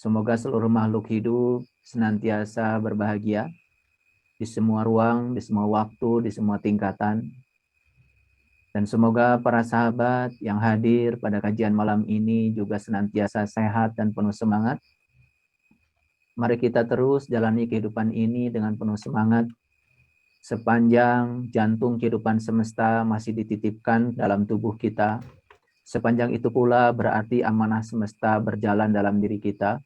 Semoga seluruh makhluk hidup senantiasa berbahagia di semua ruang, di semua waktu, di semua tingkatan. Dan semoga para sahabat yang hadir pada kajian malam ini juga senantiasa sehat dan penuh semangat. Mari kita terus jalani kehidupan ini dengan penuh semangat. Sepanjang jantung kehidupan semesta masih dititipkan dalam tubuh kita, sepanjang itu pula berarti amanah semesta berjalan dalam diri kita.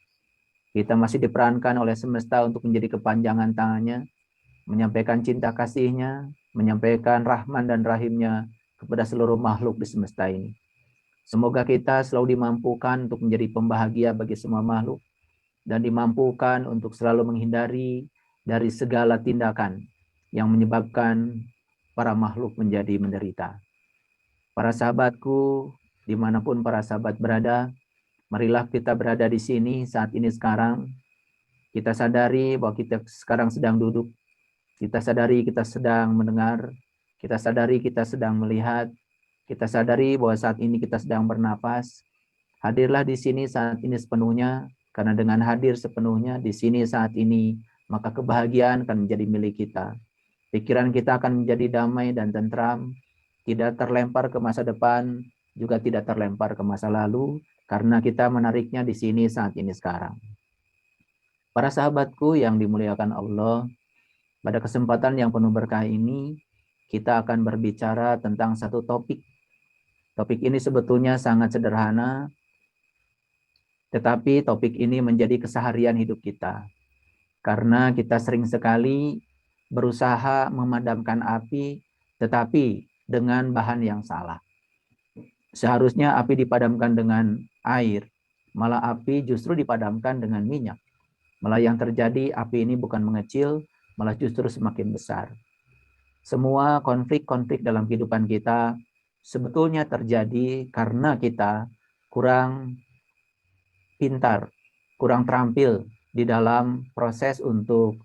Kita masih diperankan oleh semesta untuk menjadi kepanjangan tangannya, menyampaikan cinta kasihnya, menyampaikan rahman dan rahimnya kepada seluruh makhluk di semesta ini. Semoga kita selalu dimampukan untuk menjadi pembahagia bagi semua makhluk dan dimampukan untuk selalu menghindari dari segala tindakan yang menyebabkan para makhluk menjadi menderita. Para sahabatku, dimanapun para sahabat berada, marilah kita berada di sini saat ini sekarang. Kita sadari bahwa kita sekarang sedang duduk. Kita sadari kita sedang mendengar. Kita sadari kita sedang melihat. Kita sadari bahwa saat ini kita sedang bernapas. Hadirlah di sini saat ini sepenuhnya, karena dengan hadir sepenuhnya di sini saat ini, maka kebahagiaan akan menjadi milik kita. Pikiran kita akan menjadi damai dan tentram, tidak terlempar ke masa depan, juga tidak terlempar ke masa lalu, karena kita menariknya di sini saat ini sekarang. Para sahabatku yang dimuliakan Allah, pada kesempatan yang penuh berkah ini, kita akan berbicara tentang satu topik. Topik ini sebetulnya sangat sederhana, tetapi topik ini menjadi keseharian hidup kita. Karena kita sering sekali berusaha memadamkan api, tetapi dengan bahan yang salah. Seharusnya api dipadamkan dengan air, malah api justru dipadamkan dengan minyak. Malah yang terjadi, api ini bukan mengecil, malah justru semakin besar. Semua konflik-konflik dalam kehidupan kita sebetulnya terjadi karena kita kurang pintar, kurang terampil di dalam proses untuk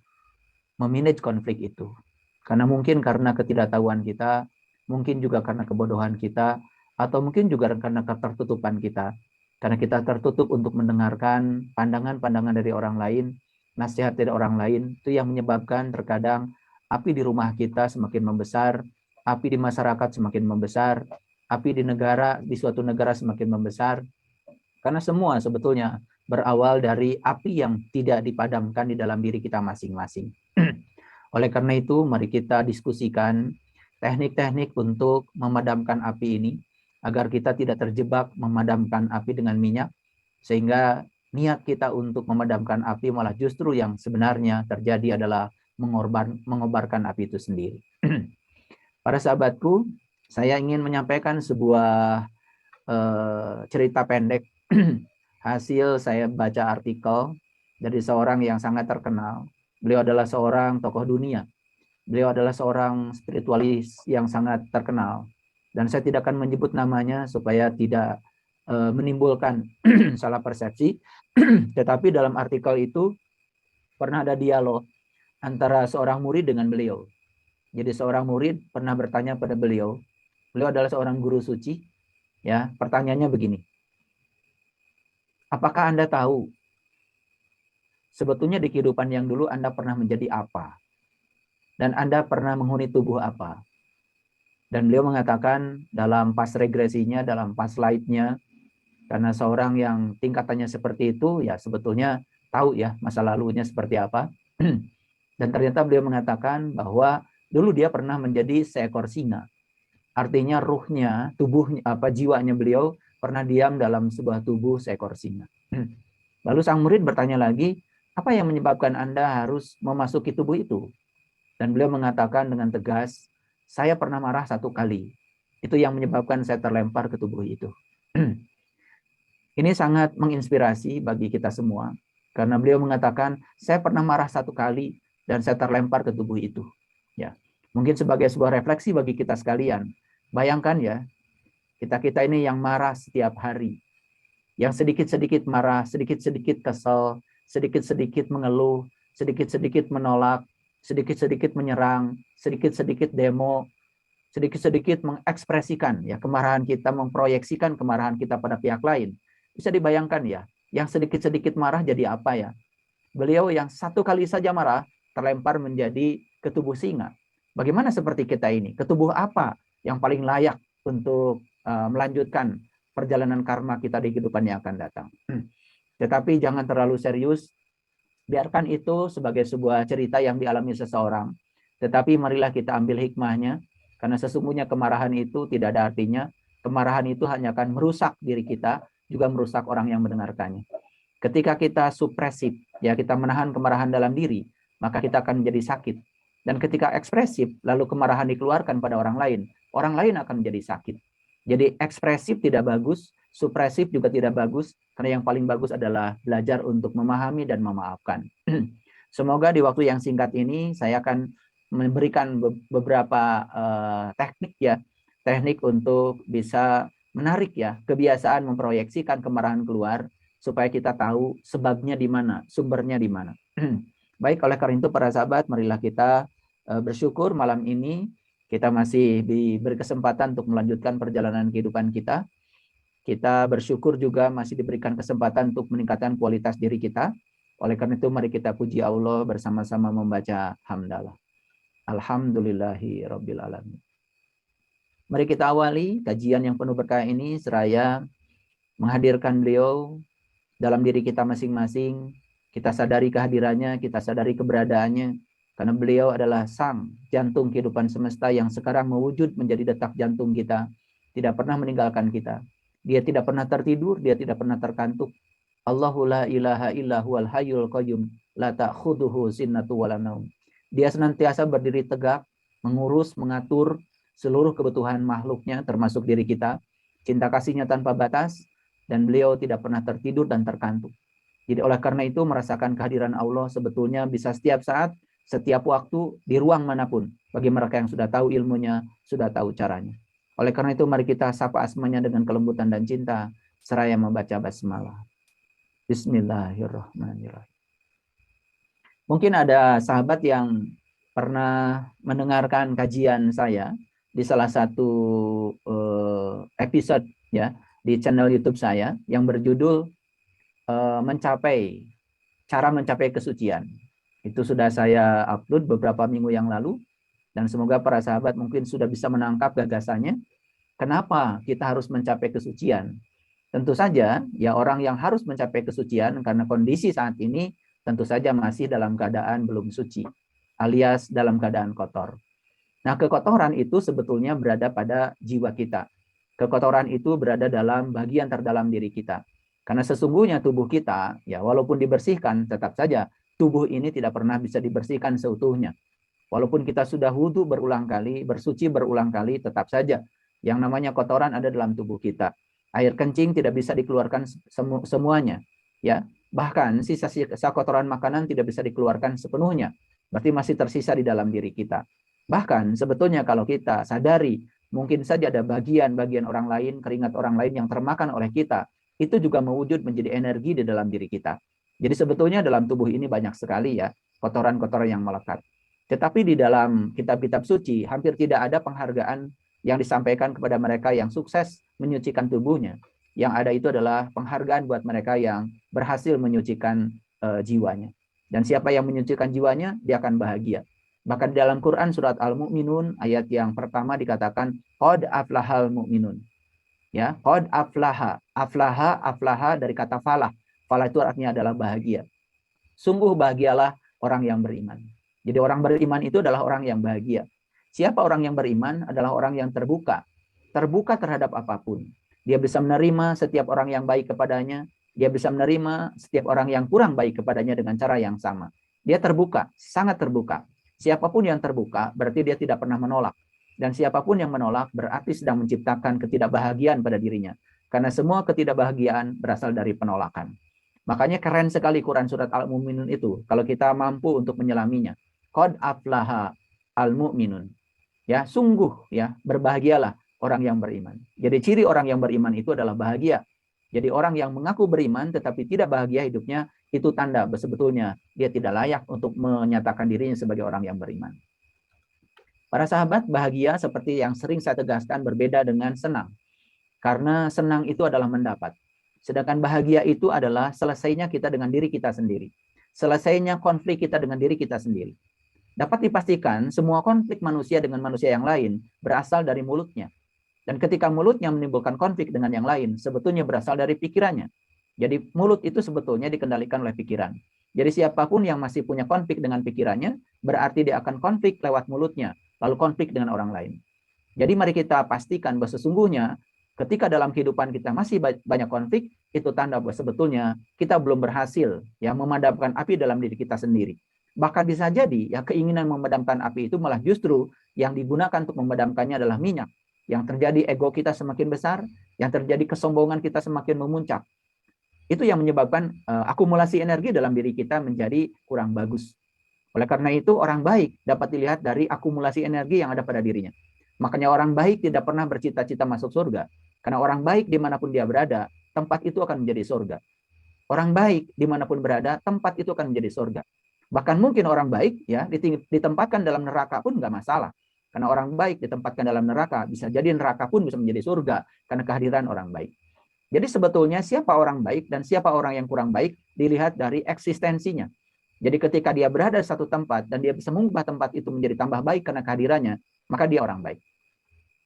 memanage konflik itu. Karena mungkin karena ketidaktahuan kita, mungkin juga karena kebodohan kita, atau mungkin juga karena ketertutupan kita. Karena kita tertutup untuk mendengarkan pandangan-pandangan dari orang lain, nasihat dari orang lain, itu yang menyebabkan terkadang api di rumah kita semakin membesar, api di masyarakat semakin membesar, api di suatu negara semakin membesar. Karena semua sebetulnya berawal dari api yang tidak dipadamkan di dalam diri kita masing-masing. Oleh karena itu, mari kita diskusikan teknik-teknik untuk memadamkan api ini, agar kita tidak terjebak memadamkan api dengan minyak, sehingga niat kita untuk memadamkan api malah justru yang sebenarnya terjadi adalah mengobarkan api itu sendiri. Para sahabatku, saya ingin menyampaikan sebuah cerita pendek. Hasil saya baca artikel dari seorang yang sangat terkenal. Beliau adalah seorang tokoh dunia. Beliau adalah seorang spiritualis yang sangat terkenal. Dan saya tidak akan menyebut namanya supaya tidak menimbulkan salah persepsi. Tetapi dalam artikel itu pernah ada dialog antara seorang murid dengan beliau. Jadi seorang murid pernah bertanya pada beliau. Beliau adalah seorang guru suci. Ya, pertanyaannya begini. Apakah Anda tahu sebetulnya di kehidupan yang dulu Anda pernah menjadi apa? Dan Anda pernah menghuni tubuh apa? Dan beliau mengatakan dalam pas regresinya, dalam pas slide-nya, karena seorang yang tingkatannya seperti itu, ya sebetulnya tahu ya masa lalunya seperti apa. Dan ternyata beliau mengatakan bahwa dulu dia pernah menjadi seekor singa. Artinya ruhnya, tubuhnya, jiwanya beliau pernah diam dalam sebuah tubuh seekor singa. Lalu sang murid bertanya lagi, apa yang menyebabkan Anda harus memasuki tubuh itu? Dan beliau mengatakan dengan tegas, saya pernah marah 1 kali. Itu yang menyebabkan saya terlempar ke tubuh itu. Ini sangat menginspirasi bagi kita semua. Karena beliau mengatakan, saya pernah marah 1 kali dan saya terlempar ke tubuh itu. Ya, mungkin sebagai sebuah refleksi bagi kita sekalian. Bayangkan ya, kita-kita ini yang marah setiap hari. Yang sedikit-sedikit marah, sedikit-sedikit kesel, sedikit-sedikit mengeluh, sedikit-sedikit menolak, sedikit-sedikit menyerang, sedikit-sedikit demo, sedikit-sedikit mengekspresikan ya kemarahan kita, memproyeksikan kemarahan kita pada pihak lain. Bisa dibayangkan ya, Yang sedikit-sedikit marah jadi apa ya? Beliau yang satu kali saja marah terlempar menjadi ke tubuh singa. Bagaimana seperti kita ini? Ke tubuh apa yang paling layak untuk melanjutkan perjalanan karma kita di kehidupan yang akan datang? Tetapi jangan terlalu serius. Biarkan itu sebagai sebuah cerita yang dialami seseorang. Tetapi marilah kita ambil hikmahnya. Karena sesungguhnya kemarahan itu tidak ada artinya. Kemarahan itu hanya akan merusak diri kita, juga merusak orang yang mendengarkannya. Ketika kita supresif, ya kita menahan kemarahan dalam diri, maka kita akan menjadi sakit. Dan ketika ekspresif, lalu kemarahan dikeluarkan pada orang lain akan menjadi sakit. Jadi ekspresif tidak bagus, supresif juga tidak bagus, karena yang paling bagus adalah belajar untuk memahami dan memaafkan. Semoga di waktu yang singkat ini saya akan memberikan beberapa teknik ya, teknik untuk bisa menarik ya kebiasaan memproyeksikan kemarahan keluar supaya kita tahu sebabnya di mana, sumbernya di mana. Baik, oleh karena itu para sahabat, marilah kita bersyukur malam ini kita masih diberi kesempatan untuk melanjutkan perjalanan kehidupan kita. Kita bersyukur juga masih diberikan kesempatan untuk meningkatkan kualitas diri kita. Oleh karena itu mari kita puji Allah bersama-sama membaca hamdalah. Alhamdulillahi rabbil alamin. Mari kita awali kajian yang penuh berkah ini seraya menghadirkan beliau dalam diri kita masing-masing. Kita sadari kehadirannya, kita sadari keberadaannya, karena beliau adalah sang jantung kehidupan semesta yang sekarang mewujud menjadi detak jantung kita, tidak pernah meninggalkan kita. Dia tidak pernah tertidur, dia tidak pernah terkantuk. Allahu la ilaha illa huwal hayyul qayyum la ta'khudhuhu sinnatu wala naum. Dia senantiasa berdiri tegak, mengurus, mengatur seluruh kebutuhan makhluknya termasuk diri kita. Cinta kasihnya tanpa batas, dan beliau tidak pernah tertidur dan terkantuk. Jadi oleh karena itu merasakan kehadiran Allah sebetulnya bisa setiap saat, setiap waktu, di ruang manapun. Bagi mereka yang sudah tahu ilmunya, sudah tahu caranya. Oleh karena itu mari kita sapa asmanya dengan kelembutan dan cinta, seraya membaca basmalah. Bismillahirrahmanirrahim. Mungkin ada sahabat yang pernah mendengarkan kajian saya di salah satu episode ya di channel YouTube saya yang berjudul cara mencapai kesucian. Itu sudah saya upload beberapa minggu yang lalu dan semoga para sahabat mungkin sudah bisa menangkap gagasannya. Kenapa kita harus mencapai kesucian? Tentu saja ya orang yang harus mencapai kesucian karena kondisi saat ini tentu saja masih dalam keadaan belum suci alias dalam keadaan kotor. Nah, kekotoran itu sebetulnya berada pada jiwa kita. Kekotoran itu berada dalam bagian terdalam diri kita. Karena sesungguhnya tubuh kita, ya walaupun dibersihkan, tetap saja tubuh ini tidak pernah bisa dibersihkan seutuhnya. Walaupun kita sudah wudhu berulang kali, bersuci berulang kali, tetap saja yang namanya kotoran ada dalam tubuh kita. Air kencing tidak bisa dikeluarkan semuanya. Ya, bahkan sisa kotoran makanan tidak bisa dikeluarkan sepenuhnya. Berarti masih tersisa di dalam diri kita. Bahkan sebetulnya kalau kita sadari, mungkin saja ada bagian-bagian orang lain, keringat orang lain yang termakan oleh kita, itu juga mewujud menjadi energi di dalam diri kita. Jadi sebetulnya dalam tubuh ini banyak sekali ya kotoran-kotoran yang melekat. Tetapi di dalam kitab-kitab suci hampir tidak ada penghargaan yang disampaikan kepada mereka yang sukses menyucikan tubuhnya. Yang ada itu adalah penghargaan buat mereka yang berhasil menyucikan jiwanya. Dan siapa yang menyucikan jiwanya, dia akan bahagia. Bahkan di dalam Quran surat Al-Mu'minun ayat yang pertama dikatakan qad aflahal mu'minun. Ya, qad aflaha. Aflaha dari kata falah. Falah itu artinya adalah bahagia. Sungguh bahagialah orang yang beriman. Jadi orang beriman itu adalah orang yang bahagia. Siapa orang yang beriman adalah orang yang terbuka. Terbuka terhadap apapun. Dia bisa menerima setiap orang yang baik kepadanya. Dia bisa menerima setiap orang yang kurang baik kepadanya dengan cara yang sama. Dia terbuka, sangat terbuka. Siapapun yang terbuka berarti dia tidak pernah menolak. Dan siapapun yang menolak berarti sedang menciptakan ketidakbahagiaan pada dirinya. Karena semua ketidakbahagiaan berasal dari penolakan. Makanya keren sekali Quran surat Al-Mu'minun itu. Kalau kita mampu untuk menyelaminya. Qad aflaha al-mu'minun. Ya, sungguh ya, berbahagialah orang yang beriman. Jadi ciri orang yang beriman itu adalah bahagia. Jadi orang yang mengaku beriman tetapi tidak bahagia hidupnya, itu tanda sebetulnya dia tidak layak untuk menyatakan dirinya sebagai orang yang beriman. Para sahabat, bahagia seperti yang sering saya tegaskan berbeda dengan senang. Karena senang itu adalah mendapat. Sedangkan bahagia itu adalah selesainya kita dengan diri kita sendiri. Selesainya konflik kita dengan diri kita sendiri. Dapat dipastikan semua konflik manusia dengan manusia yang lain berasal dari mulutnya. Dan ketika mulutnya menimbulkan konflik dengan yang lain, sebetulnya berasal dari pikirannya. Jadi mulut itu sebetulnya dikendalikan oleh pikiran. Jadi siapapun yang masih punya konflik dengan pikirannya, berarti dia akan konflik lewat mulutnya, lalu konflik dengan orang lain. Jadi mari kita pastikan bahwa sesungguhnya ketika dalam kehidupan kita masih banyak konflik, itu tanda bahwa sebetulnya kita belum berhasil ya memadamkan api dalam diri kita sendiri. Bahkan bisa jadi ya keinginan memadamkan api itu malah justru yang digunakan untuk memadamkannya adalah minyak. Yang terjadi ego kita semakin besar, yang terjadi kesombongan kita semakin memuncak. Itu yang menyebabkan akumulasi energi dalam diri kita menjadi kurang bagus. Oleh karena itu, orang baik dapat dilihat dari akumulasi energi yang ada pada dirinya. Makanya orang baik tidak pernah bercita-cita masuk surga. Karena orang baik dimanapun dia berada, tempat itu akan menjadi surga. Orang baik dimanapun berada, tempat itu akan menjadi surga. Bahkan mungkin orang baik ya ditempatkan dalam neraka pun nggak masalah. Karena orang baik ditempatkan dalam neraka, bisa jadi neraka pun bisa menjadi surga karena kehadiran orang baik. Jadi sebetulnya siapa orang baik dan siapa orang yang kurang baik dilihat dari eksistensinya. Jadi ketika dia berada di satu tempat dan dia bisa mengubah tempat itu menjadi tambah baik karena kehadirannya, maka dia orang baik.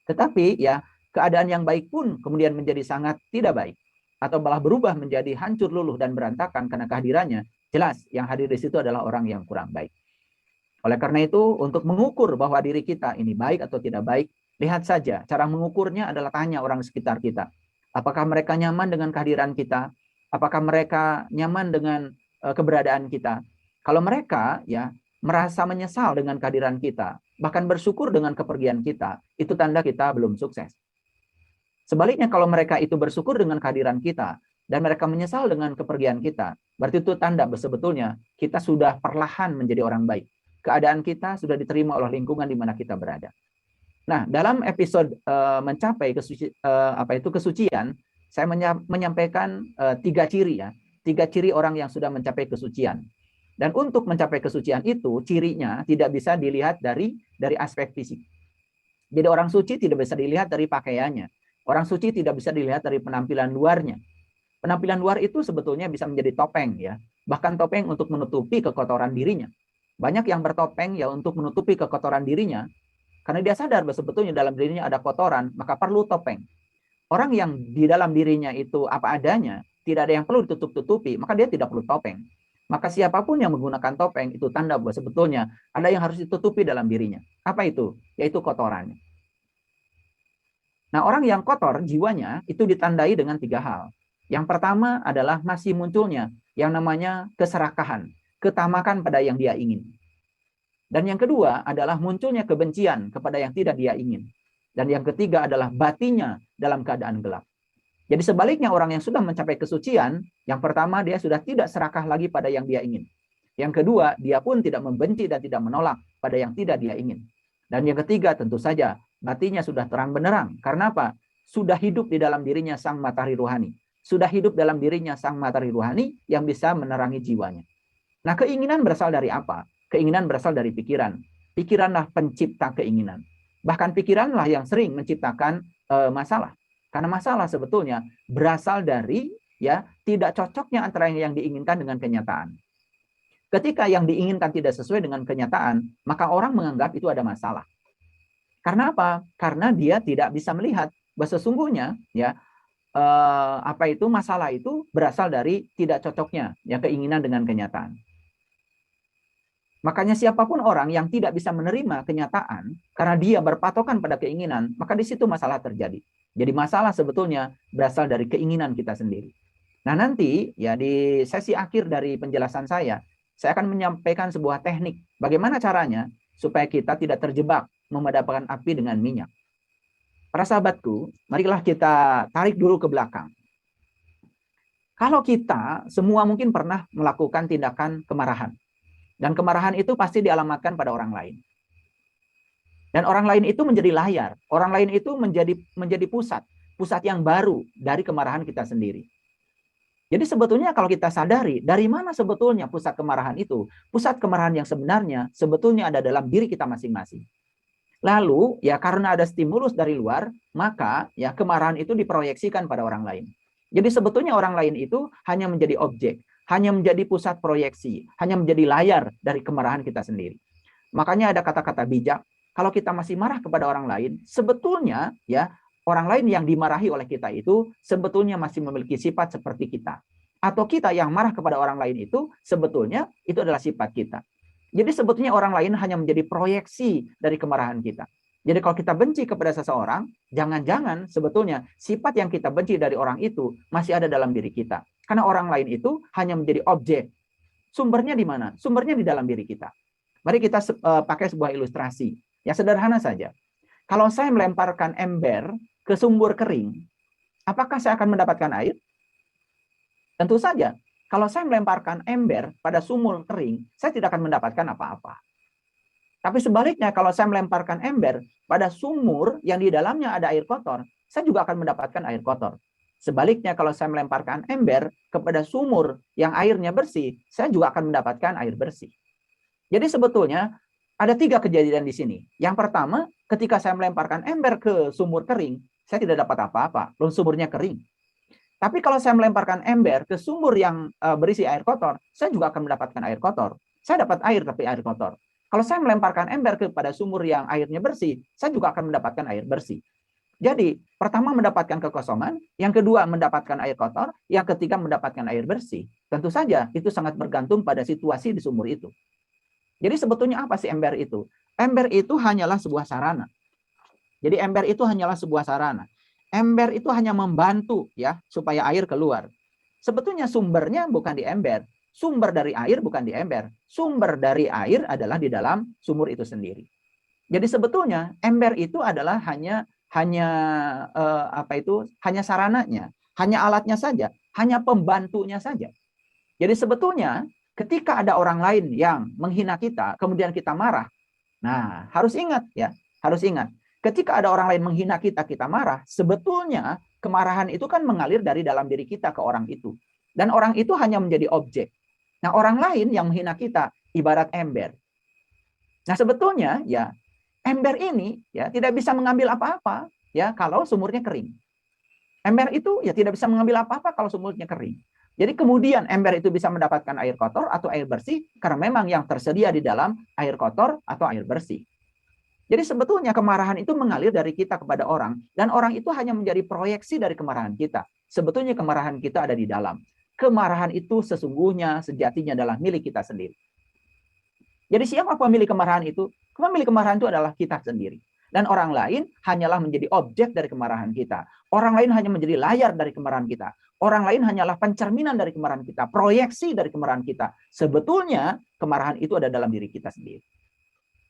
Tetapi ya keadaan yang baik pun kemudian menjadi sangat tidak baik atau malah berubah menjadi hancur luluh dan berantakan karena kehadirannya, jelas yang hadir di situ adalah orang yang kurang baik. Oleh karena itu, untuk mengukur bahwa diri kita ini baik atau tidak baik, lihat saja. Cara mengukurnya adalah tanya orang sekitar kita. Apakah mereka nyaman dengan kehadiran kita? Apakah mereka nyaman dengan keberadaan kita? Kalau mereka ya merasa menyesal dengan kehadiran kita, bahkan bersyukur dengan kepergian kita, itu tanda kita belum sukses. Sebaliknya kalau mereka itu bersyukur dengan kehadiran kita dan mereka menyesal dengan kepergian kita, berarti itu tanda sebetulnya kita sudah perlahan menjadi orang baik. Keadaan kita sudah diterima oleh lingkungan di mana kita berada. Nah, dalam episode mencapai kesucian, saya menyampaikan 3 ciri ya, 3 ciri orang yang sudah mencapai kesucian. Dan untuk mencapai kesucian itu, cirinya tidak bisa dilihat dari aspek fisik. Jadi orang suci tidak bisa dilihat dari pakaiannya. Orang suci tidak bisa dilihat dari penampilan luarnya. Penampilan luar itu sebetulnya bisa menjadi topeng ya, bahkan topeng untuk menutupi kekotoran dirinya. Banyak yang bertopeng ya untuk menutupi kekotoran dirinya, karena dia sadar bahwa sebetulnya dalam dirinya ada kotoran, maka perlu topeng. Orang yang di dalam dirinya itu apa adanya, tidak ada yang perlu ditutup-tutupi, maka dia tidak perlu topeng. Maka siapapun yang menggunakan topeng itu tanda bahwa sebetulnya ada yang harus ditutupi dalam dirinya. Apa itu? Yaitu kotorannya. Nah, orang yang kotor jiwanya itu ditandai dengan 3 hal. Yang pertama adalah masih munculnya yang namanya keserakahan, ketamakan pada yang dia ingin. Dan yang kedua adalah munculnya kebencian kepada yang tidak dia ingin. Dan yang ketiga adalah batinnya dalam keadaan gelap. Jadi sebaliknya orang yang sudah mencapai kesucian, yang pertama dia sudah tidak serakah lagi pada yang dia ingin. Yang kedua, dia pun tidak membenci dan tidak menolak pada yang tidak dia ingin. Dan yang ketiga tentu saja, batinnya sudah terang benderang. Karena apa? Sudah hidup di dalam dirinya sang matahari ruhani. Sudah hidup dalam dirinya sang matahari ruhani yang bisa menerangi jiwanya. Nah, keinginan berasal dari apa? Keinginan berasal dari pikiran. Pikiranlah pencipta keinginan. Bahkan pikiranlah yang sering menciptakan masalah. Karena masalah sebetulnya berasal dari ya tidak cocoknya antara yang diinginkan dengan kenyataan. Ketika yang diinginkan tidak sesuai dengan kenyataan, maka orang menganggap itu ada masalah. Karena apa? Karena dia tidak bisa melihat bahwa sesungguhnya ya masalah itu berasal dari tidak cocoknya ya keinginan dengan kenyataan. Makanya siapapun orang yang tidak bisa menerima kenyataan karena dia berpatokan pada keinginan, maka di situ masalah terjadi. Jadi masalah sebetulnya berasal dari keinginan kita sendiri. Nah, nanti ya di sesi akhir dari penjelasan saya akan menyampaikan sebuah teknik bagaimana caranya supaya kita tidak terjebak memadamkan api dengan minyak. Para sahabatku, marilah kita tarik dulu ke belakang. Kalau kita semua mungkin pernah melakukan tindakan kemarahan. Dan kemarahan itu pasti dialamatkan pada orang lain. Dan orang lain itu menjadi layar. Orang lain itu menjadi pusat yang baru dari kemarahan kita sendiri. Jadi sebetulnya kalau kita sadari, dari mana sebetulnya pusat kemarahan itu? Pusat kemarahan yang sebenarnya sebetulnya ada dalam diri kita masing-masing. Lalu ya karena ada stimulus dari luar, maka ya kemarahan itu diproyeksikan pada orang lain. Jadi sebetulnya orang lain itu hanya menjadi objek, hanya menjadi pusat proyeksi, hanya menjadi layar dari kemarahan kita sendiri. Makanya ada kata-kata bijak, kalau kita masih marah kepada orang lain, sebetulnya ya orang lain yang dimarahi oleh kita itu sebetulnya masih memiliki sifat seperti kita. Atau kita yang marah kepada orang lain itu sebetulnya itu adalah sifat kita. Jadi sebetulnya orang lain hanya menjadi proyeksi dari kemarahan kita. Jadi kalau kita benci kepada seseorang, jangan-jangan sebetulnya sifat yang kita benci dari orang itu masih ada dalam diri kita. Karena orang lain itu hanya menjadi objek. Sumbernya di mana? Sumbernya di dalam diri kita. Mari kita pakai sebuah ilustrasi. Ya sederhana saja. Kalau saya melemparkan ember ke sumur kering, apakah saya akan mendapatkan air? Tentu saja. Kalau saya melemparkan ember pada sumur kering, saya tidak akan mendapatkan apa-apa. Tapi sebaliknya, kalau saya melemparkan ember pada sumur yang di dalamnya ada air kotor, saya juga akan mendapatkan air kotor. Sebaliknya, kalau saya melemparkan ember kepada sumur yang airnya bersih, saya juga akan mendapatkan air bersih. Jadi sebetulnya ada 3 kejadian di sini. Yang pertama, ketika saya melemparkan ember ke sumur kering, saya tidak dapat apa-apa, lalu sumurnya kering. Tapi kalau saya melemparkan ember ke sumur yang berisi air kotor, saya juga akan mendapatkan air kotor. Saya dapat air tapi air kotor. Kalau saya melemparkan ember kepada sumur yang airnya bersih, saya juga akan mendapatkan air bersih. Jadi, pertama mendapatkan kekosongan, yang kedua mendapatkan air kotor, yang ketiga mendapatkan air bersih. Tentu saja itu sangat bergantung pada situasi di sumur itu. Jadi sebetulnya apa sih ember itu? Ember itu hanyalah sebuah sarana. Jadi ember itu hanyalah sebuah sarana. Ember itu hanya membantu ya supaya air keluar. Sebetulnya sumbernya bukan di ember. Sumber dari air bukan di ember. Sumber dari air adalah di dalam sumur itu sendiri. Jadi sebetulnya ember itu adalah hanya hanya sarananya, hanya alatnya saja, hanya pembantunya saja. Jadi sebetulnya ketika ada orang lain yang menghina kita, kemudian kita marah. Nah, harus ingat ya, harus ingat. Ketika ada orang lain menghina kita, kita marah, sebetulnya kemarahan itu kan mengalir dari dalam diri kita ke orang itu. Dan orang itu hanya menjadi objek. Nah, orang lain yang menghina kita ibarat ember. Nah, sebetulnya ya ember ini ya tidak bisa mengambil apa-apa ya kalau sumurnya kering. Ember itu ya tidak bisa mengambil apa-apa kalau sumurnya kering. Jadi kemudian ember itu bisa mendapatkan air kotor atau air bersih karena memang yang tersedia di dalam air kotor atau air bersih. Jadi sebetulnya kemarahan itu mengalir dari kita kepada orang, dan orang itu hanya menjadi proyeksi dari kemarahan kita. Sebetulnya kemarahan kita ada di dalam. Kemarahan itu sesungguhnya sejatinya adalah milik kita sendiri. Jadi siapa pemilik kemarahan itu? Pemilik kemarahan itu adalah kita sendiri. Dan orang lain hanyalah menjadi objek dari kemarahan kita. Orang lain hanya menjadi layar dari kemarahan kita. Orang lain hanyalah pencerminan dari kemarahan kita, proyeksi dari kemarahan kita. Sebetulnya kemarahan itu ada dalam diri kita sendiri.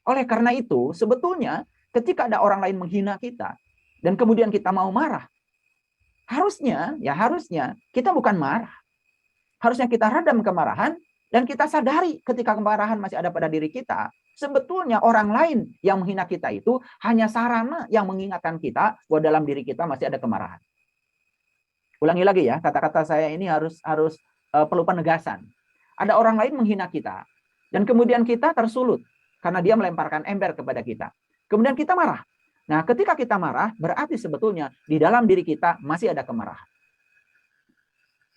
Oleh karena itu, sebetulnya ketika ada orang lain menghina kita dan kemudian kita mau marah, harusnya kita bukan marah. Harusnya kita redam kemarahan dan kita sadari ketika kemarahan masih ada pada diri kita, sebetulnya orang lain yang menghina kita itu hanya sarana yang mengingatkan kita bahwa dalam diri kita masih ada kemarahan. Ulangi lagi ya, kata-kata saya ini harus perlu penegasan. Ada orang lain menghina kita dan kemudian kita tersulut karena dia melemparkan ember kepada kita. Kemudian kita marah. Nah, ketika kita marah, berarti sebetulnya di dalam diri kita masih ada kemarahan.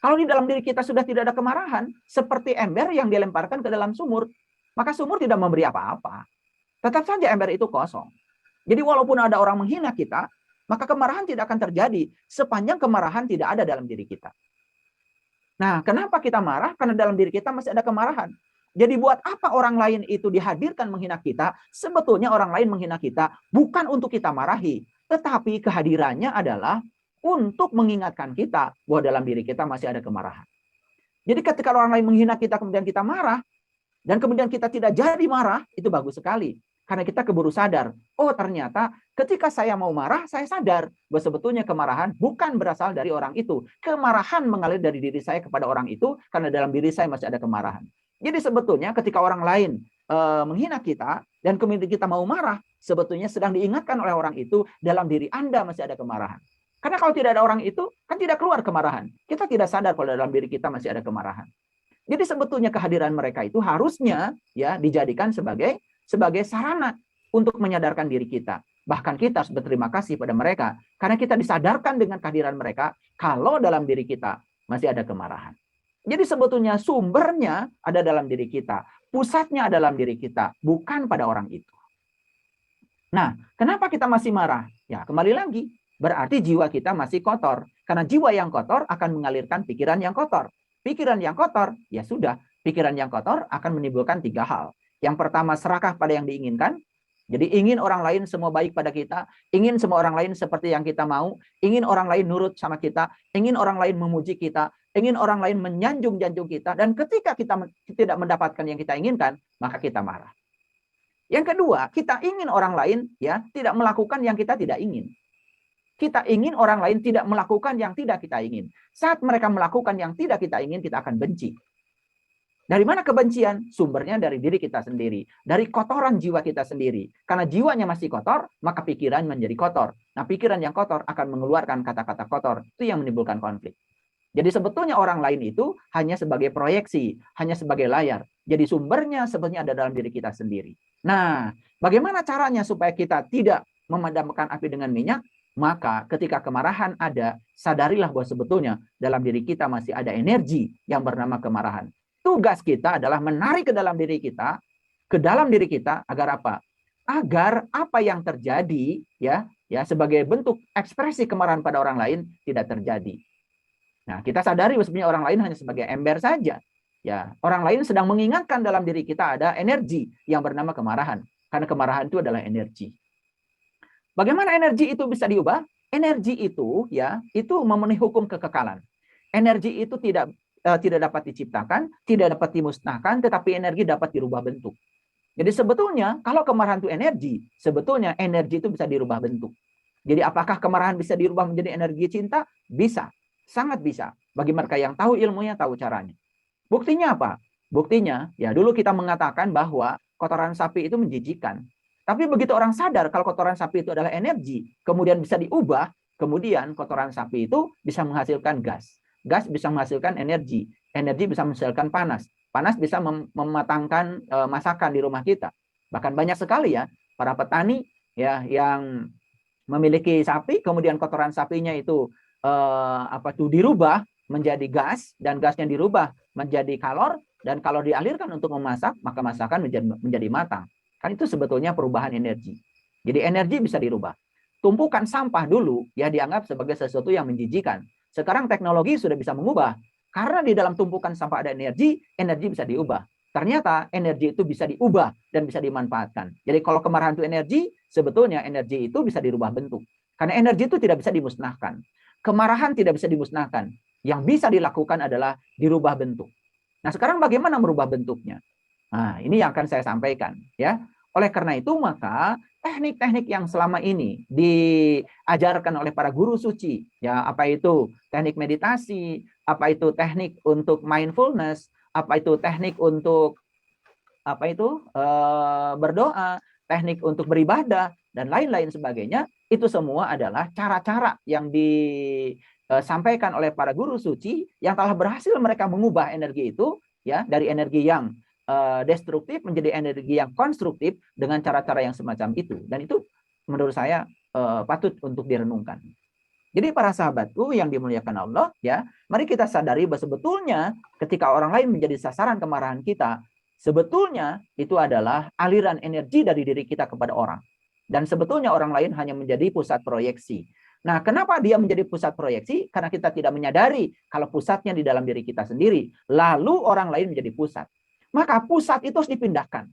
Kalau di dalam diri kita sudah tidak ada kemarahan, seperti ember yang dilemparkan ke dalam sumur, maka sumur tidak memberi apa-apa. Tetap saja ember itu kosong. Jadi walaupun ada orang menghina kita, maka kemarahan tidak akan terjadi sepanjang kemarahan tidak ada dalam diri kita. Nah, kenapa kita marah? Karena dalam diri kita masih ada kemarahan. Jadi buat apa orang lain itu dihadirkan menghina kita? Sebetulnya orang lain menghina kita bukan untuk kita marahi, tetapi kehadirannya adalah untuk mengingatkan kita bahwa dalam diri kita masih ada kemarahan. Jadi ketika orang lain menghina kita kemudian kita marah, dan kemudian kita tidak jadi marah, itu bagus sekali. Karena kita keburu sadar, oh ternyata ketika saya mau marah, saya sadar bahwa sebetulnya kemarahan bukan berasal dari orang itu. Kemarahan mengalir dari diri saya kepada orang itu karena dalam diri saya masih ada kemarahan. Jadi sebetulnya ketika orang lain menghina kita dan kemudian kita mau marah, sebetulnya sedang diingatkan oleh orang itu dalam diri Anda masih ada kemarahan. Karena kalau tidak ada orang itu, kan tidak keluar kemarahan. Kita tidak sadar kalau dalam diri kita masih ada kemarahan. Jadi sebetulnya kehadiran mereka itu harusnya ya dijadikan sebagai sarana untuk menyadarkan diri kita Bahkan kita harus berterima kasih pada mereka karena kita disadarkan dengan kehadiran mereka kalau dalam diri kita masih ada kemarahan. Jadi sebetulnya sumbernya ada dalam diri kita, pusatnya ada dalam diri kita, bukan pada orang itu. Nah, kenapa kita masih marah? Ya, kembali lagi, berarti jiwa kita masih kotor. Karena jiwa yang kotor akan mengalirkan pikiran yang kotor. Pikiran yang kotor, ya sudah, pikiran yang kotor akan menimbulkan 3 hal. Yang pertama, serakah pada yang diinginkan. Jadi ingin orang lain semua baik pada kita, ingin semua orang lain seperti yang kita mau, ingin orang lain nurut sama kita, ingin orang lain memuji kita, ingin orang lain menyanjung-janjung kita, dan ketika kita tidak mendapatkan yang kita inginkan, maka kita marah. Yang kedua, kita ingin orang lain ya tidak melakukan yang kita tidak ingin. Kita ingin orang lain tidak melakukan yang tidak kita ingin. Saat mereka melakukan yang tidak kita ingin, kita akan benci. Dari mana kebencian? Sumbernya dari diri kita sendiri. Dari kotoran jiwa kita sendiri. Karena jiwanya masih kotor, maka pikiran menjadi kotor. Nah, pikiran yang kotor akan mengeluarkan kata-kata kotor. Itu yang menimbulkan konflik. Jadi sebetulnya orang lain itu hanya sebagai proyeksi, hanya sebagai layar. Jadi sumbernya sebetulnya ada dalam diri kita sendiri. Nah, bagaimana caranya supaya kita tidak memadamkan api dengan minyak? Maka ketika kemarahan ada, sadarilah bahwa sebetulnya dalam diri kita masih ada energi yang bernama kemarahan. Tugas kita adalah menarik ke dalam diri kita, agar apa? Agar apa yang terjadi ya sebagai bentuk ekspresi kemarahan pada orang lain tidak terjadi. Nah, kita sadari bahwa sebenarnya orang lain hanya sebagai ember saja. Ya, orang lain sedang mengingatkan dalam diri kita ada energi yang bernama kemarahan. Karena kemarahan itu adalah energi. Bagaimana energi itu bisa diubah? Energi itu ya, itu memenuhi hukum kekekalan. Energi itu tidak dapat diciptakan, tidak dapat dimusnahkan, tetapi energi dapat dirubah bentuk. Jadi sebetulnya kalau kemarahan itu energi, sebetulnya energi itu bisa dirubah bentuk. Jadi apakah kemarahan bisa dirubah menjadi energi cinta? Bisa, sangat bisa. Bagi mereka yang tahu ilmunya, tahu caranya. Buktinya apa? Buktinya, ya dulu kita mengatakan bahwa kotoran sapi itu menjijikkan. Tapi begitu orang sadar kalau kotoran sapi itu adalah energi, kemudian bisa diubah, kemudian kotoran sapi itu bisa menghasilkan gas. Gas bisa menghasilkan energi. Energi bisa menghasilkan panas. Panas bisa mematangkan masakan di rumah kita. Bahkan banyak sekali ya para petani ya yang memiliki sapi, kemudian kotoran sapinya itu dirubah menjadi gas, dan gasnya dirubah menjadi kalor, dan kalau dialirkan untuk memasak, maka masakan menjadi matang. Kan itu sebetulnya perubahan energi. Jadi energi bisa dirubah. Tumpukan sampah dulu ya dianggap sebagai sesuatu yang menjijikan. Sekarang teknologi sudah bisa mengubah. Karena di dalam tumpukan sampah ada energi, energi bisa diubah. Ternyata energi itu bisa diubah dan bisa dimanfaatkan. Jadi kalau kemarahan itu energi, sebetulnya energi itu bisa dirubah bentuk. Karena energi itu tidak bisa dimusnahkan. Kemarahan tidak bisa dimusnahkan. Yang bisa dilakukan adalah dirubah bentuk. Nah, sekarang bagaimana merubah bentuknya? Nah, ini yang akan saya sampaikan ya. Oleh karena itu maka teknik-teknik yang selama ini diajarkan oleh para guru suci, ya apa itu teknik meditasi, apa itu teknik untuk mindfulness, apa itu teknik untuk berdoa, teknik untuk beribadah dan lain-lain sebagainya, itu semua adalah cara-cara yang disampaikan oleh para guru suci yang telah berhasil mereka mengubah energi itu ya dari energi yang destruktif menjadi energi yang konstruktif dengan cara-cara yang semacam itu. Dan itu menurut saya patut untuk direnungkan. Jadi para sahabatku yang dimuliakan Allah, ya, mari kita sadari bahwa sebetulnya ketika orang lain menjadi sasaran kemarahan kita, sebetulnya itu adalah aliran energi dari diri kita kepada orang. Dan sebetulnya orang lain hanya menjadi pusat proyeksi. Nah, kenapa dia menjadi pusat proyeksi? Karena kita tidak menyadari kalau pusatnya di dalam diri kita sendiri. Lalu orang lain menjadi pusat. Maka pusat itu harus dipindahkan.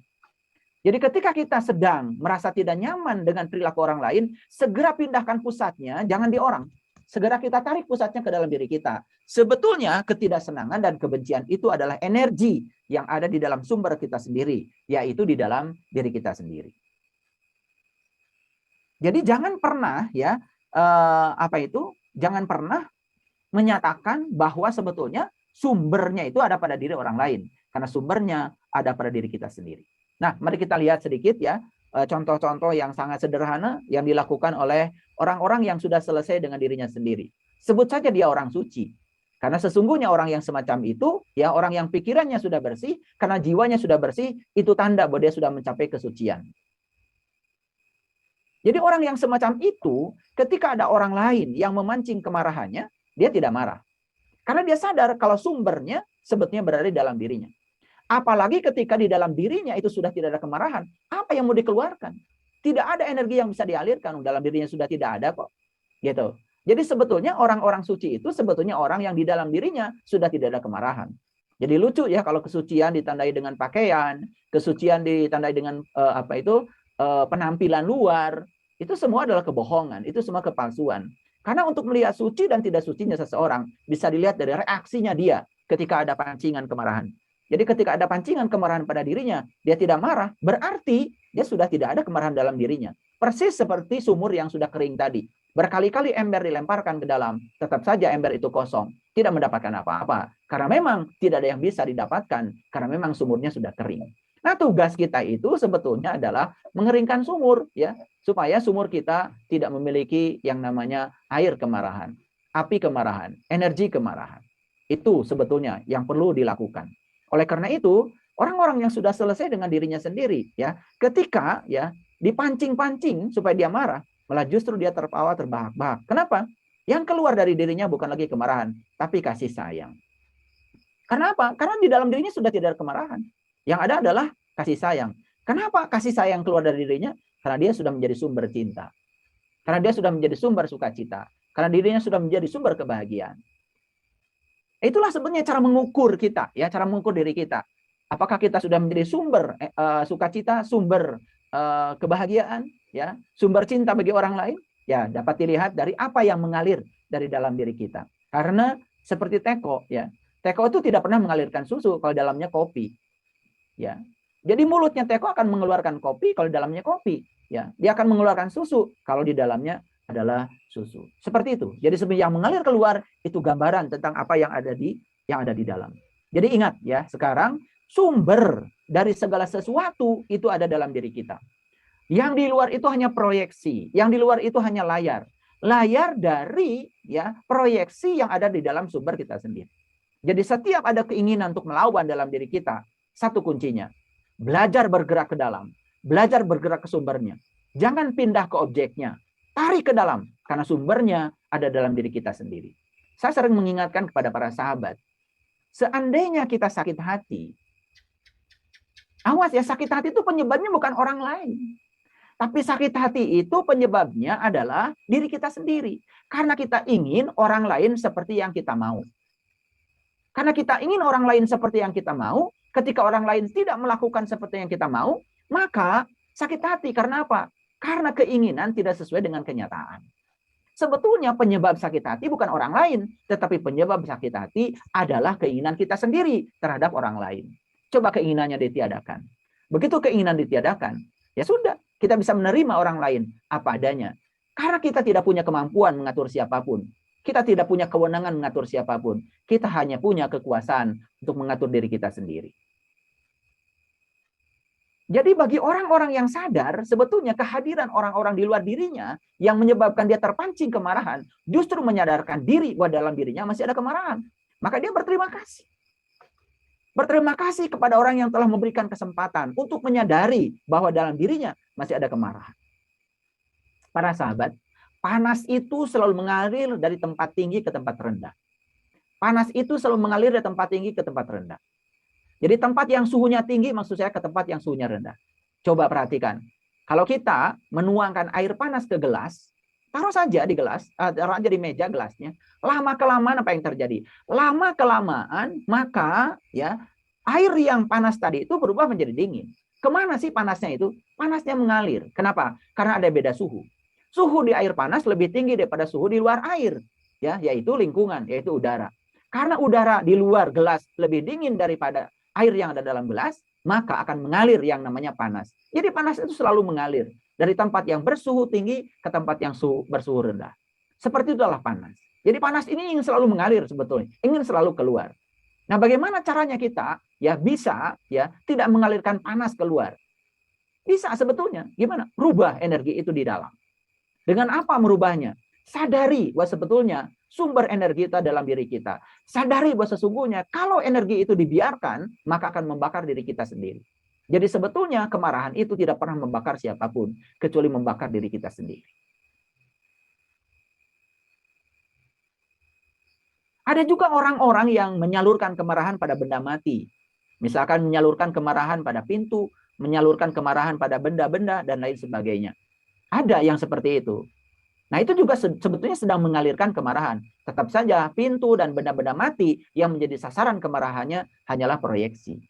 Jadi ketika kita sedang merasa tidak nyaman dengan perilaku orang lain, segera pindahkan pusatnya, jangan di orang. Segera kita tarik pusatnya ke dalam diri kita. Sebetulnya ketidaksenangan dan kebencian itu adalah energi yang ada di dalam sumber kita sendiri, yaitu di dalam diri kita sendiri. Jadi jangan pernah ya jangan pernah menyatakan bahwa sebetulnya sumbernya itu ada pada diri orang lain. Karena sumbernya ada pada diri kita sendiri. Nah, mari kita lihat sedikit ya contoh-contoh yang sangat sederhana yang dilakukan oleh orang-orang yang sudah selesai dengan dirinya sendiri. Sebut saja dia orang suci. Karena sesungguhnya orang yang semacam itu, ya orang yang pikirannya sudah bersih, karena jiwanya sudah bersih, itu tanda bahwa dia sudah mencapai kesucian. Jadi orang yang semacam itu, ketika ada orang lain yang memancing kemarahannya, dia tidak marah. Karena dia sadar kalau sumbernya sebetulnya berada di dalam dirinya. Apalagi ketika di dalam dirinya itu sudah tidak ada kemarahan, apa yang mau dikeluarkan? Tidak ada energi yang bisa dialirkan, dalam dirinya sudah tidak ada kok. Gitu. Jadi sebetulnya orang-orang suci itu sebetulnya orang yang di dalam dirinya sudah tidak ada kemarahan. Jadi lucu ya kalau kesucian ditandai dengan pakaian, kesucian ditandai dengan penampilan luar, itu semua adalah kebohongan, itu semua kepalsuan. Karena untuk melihat suci dan tidak sucinya seseorang bisa dilihat dari reaksinya dia ketika ada pancingan kemarahan. Jadi ketika ada pancingan kemarahan pada dirinya, dia tidak marah, berarti dia sudah tidak ada kemarahan dalam dirinya. Persis seperti sumur yang sudah kering tadi. Berkali-kali ember dilemparkan ke dalam, tetap saja ember itu kosong, tidak mendapatkan apa-apa. Karena memang tidak ada yang bisa didapatkan, karena memang sumurnya sudah kering. Nah, tugas kita itu sebetulnya adalah mengeringkan sumur, ya, supaya sumur kita tidak memiliki yang namanya air kemarahan, api kemarahan, energi kemarahan. Itu sebetulnya yang perlu dilakukan. Oleh karena itu, orang-orang yang sudah selesai dengan dirinya sendiri, ya, ketika ya dipancing-pancing supaya dia marah, malah justru dia tertawa terbahak-bahak. Kenapa? Yang keluar dari dirinya bukan lagi kemarahan, tapi kasih sayang. Karena apa? Karena di dalam dirinya sudah tidak ada kemarahan. Yang ada adalah kasih sayang. Kenapa kasih sayang keluar dari dirinya? Karena dia sudah menjadi sumber cinta. Karena dia sudah menjadi sumber sukacita. Karena dirinya sudah menjadi sumber kebahagiaan. Itulah sebenarnya cara mengukur kita, ya, cara mengukur diri kita. Apakah kita sudah menjadi sumber sukacita, sumber kebahagiaan, ya, sumber cinta bagi orang lain? Ya, dapat dilihat dari apa yang mengalir dari dalam diri kita. Karena seperti teko, ya, teko itu tidak pernah mengalirkan susu kalau dalamnya kopi. Ya. Jadi mulutnya teko akan mengeluarkan kopi kalau di dalamnya kopi. Ya. Dia akan mengeluarkan susu kalau di dalamnya adalah susu. Seperti itu. Jadi sebenarnya yang mengalir keluar itu gambaran tentang apa yang ada di dalam. Jadi ingat ya, sekarang sumber dari segala sesuatu itu ada dalam diri kita. Yang di luar itu hanya proyeksi, yang di luar itu hanya layar. Layar dari ya proyeksi yang ada di dalam sumber kita sendiri. Jadi setiap ada keinginan untuk melawan dalam diri kita, satu kuncinya, belajar bergerak ke dalam, belajar bergerak ke sumbernya. Jangan pindah ke objeknya, tarik ke dalam, karena sumbernya ada dalam diri kita sendiri. Saya sering mengingatkan kepada para sahabat, seandainya kita sakit hati, awas ya, sakit hati itu penyebabnya bukan orang lain. Tapi sakit hati itu penyebabnya adalah diri kita sendiri. Karena kita ingin orang lain seperti yang kita mau. Karena kita ingin orang lain seperti yang kita mau, ketika orang lain tidak melakukan seperti yang kita mau, maka sakit hati. Karena apa? Karena keinginan tidak sesuai dengan kenyataan. Sebetulnya penyebab sakit hati bukan orang lain, tetapi penyebab sakit hati adalah keinginan kita sendiri terhadap orang lain. Coba keinginannya ditiadakan. Begitu keinginan ditiadakan, ya sudah, kita bisa menerima orang lain apa adanya. Karena kita tidak punya kemampuan mengatur siapapun. Kita tidak punya kewenangan mengatur siapapun. Kita hanya punya kekuasaan untuk mengatur diri kita sendiri. Jadi bagi orang-orang yang sadar, sebetulnya kehadiran orang-orang di luar dirinya yang menyebabkan dia terpancing kemarahan, justru menyadarkan diri bahwa dalam dirinya masih ada kemarahan. Maka dia berterima kasih. Berterima kasih kepada orang yang telah memberikan kesempatan untuk menyadari bahwa dalam dirinya masih ada kemarahan. Para sahabat, panas itu selalu mengalir dari tempat tinggi ke tempat rendah. Panas itu selalu mengalir dari tempat tinggi ke tempat rendah. Jadi tempat yang suhunya tinggi maksud saya ke tempat yang suhunya rendah. Coba perhatikan. Kalau kita menuangkan air panas ke gelas, taruh saja di gelas, taruh aja di meja gelasnya. Lama-kelamaan apa yang terjadi? Lama-kelamaan maka ya air yang panas tadi itu berubah menjadi dingin. Kemana sih panasnya itu? Panasnya mengalir. Kenapa? Karena ada beda suhu. Suhu di air panas lebih tinggi daripada suhu di luar air, ya, yaitu lingkungan, yaitu udara. Karena udara di luar gelas lebih dingin daripada air yang ada dalam gelas, maka akan mengalir yang namanya panas. Jadi panas itu selalu mengalir dari tempat yang bersuhu tinggi ke tempat yang bersuhu rendah. Seperti itulah panas. Jadi panas ini ingin selalu mengalir sebetulnya, ingin selalu keluar. Nah, bagaimana caranya kita ya bisa ya tidak mengalirkan panas keluar? Bisa sebetulnya. Gimana? Rubah energi itu di dalam. Dengan apa merubahnya? Sadari bahwa sebetulnya sumber energi itu dalam diri kita. Sadari bahwa sesungguhnya kalau energi itu dibiarkan, maka akan membakar diri kita sendiri. Jadi sebetulnya kemarahan itu tidak pernah membakar siapapun, kecuali membakar diri kita sendiri. Ada juga orang-orang yang menyalurkan kemarahan pada benda mati. Misalkan menyalurkan kemarahan pada pintu, menyalurkan kemarahan pada benda-benda, dan lain sebagainya. Ada yang seperti itu. Nah, itu juga sebetulnya sedang mengalirkan kemarahan. Tetap saja pintu dan benda-benda mati yang menjadi sasaran kemarahannya hanyalah proyeksi.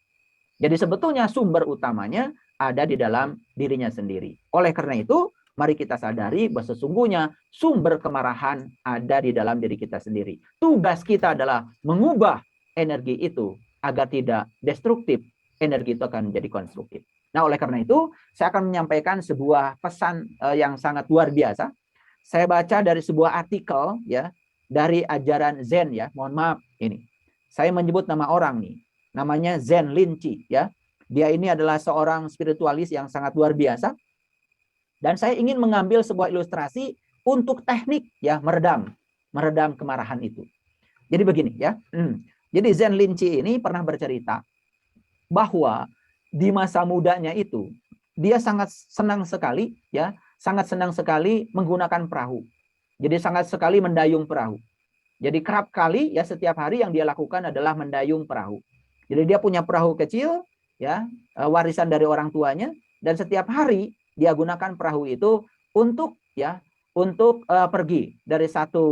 Jadi sebetulnya sumber utamanya ada di dalam dirinya sendiri. Oleh karena itu, mari kita sadari bahwa sesungguhnya sumber kemarahan ada di dalam diri kita sendiri. Tugas kita adalah mengubah energi itu agar tidak destruktif. Energi itu akan menjadi konstruktif. Nah, oleh karena itu, saya akan menyampaikan sebuah pesan yang sangat luar biasa. Saya baca dari sebuah artikel ya, dari ajaran Zen ya. Mohon maaf ini. Saya menyebut nama orang nih. Namanya Zen Linchi ya. Dia ini adalah seorang spiritualis yang sangat luar biasa. Dan saya ingin mengambil sebuah ilustrasi untuk teknik ya meredam kemarahan itu. Jadi begini ya. Jadi Zen Linchi ini pernah bercerita bahwa di masa mudanya itu dia sangat senang sekali ya, sangat senang sekali menggunakan perahu. Jadi sangat sekali mendayung perahu. Jadi kerap kali ya setiap hari yang dia lakukan adalah mendayung perahu. Jadi dia punya perahu kecil ya, warisan dari orang tuanya, dan setiap hari dia gunakan perahu itu untuk pergi dari satu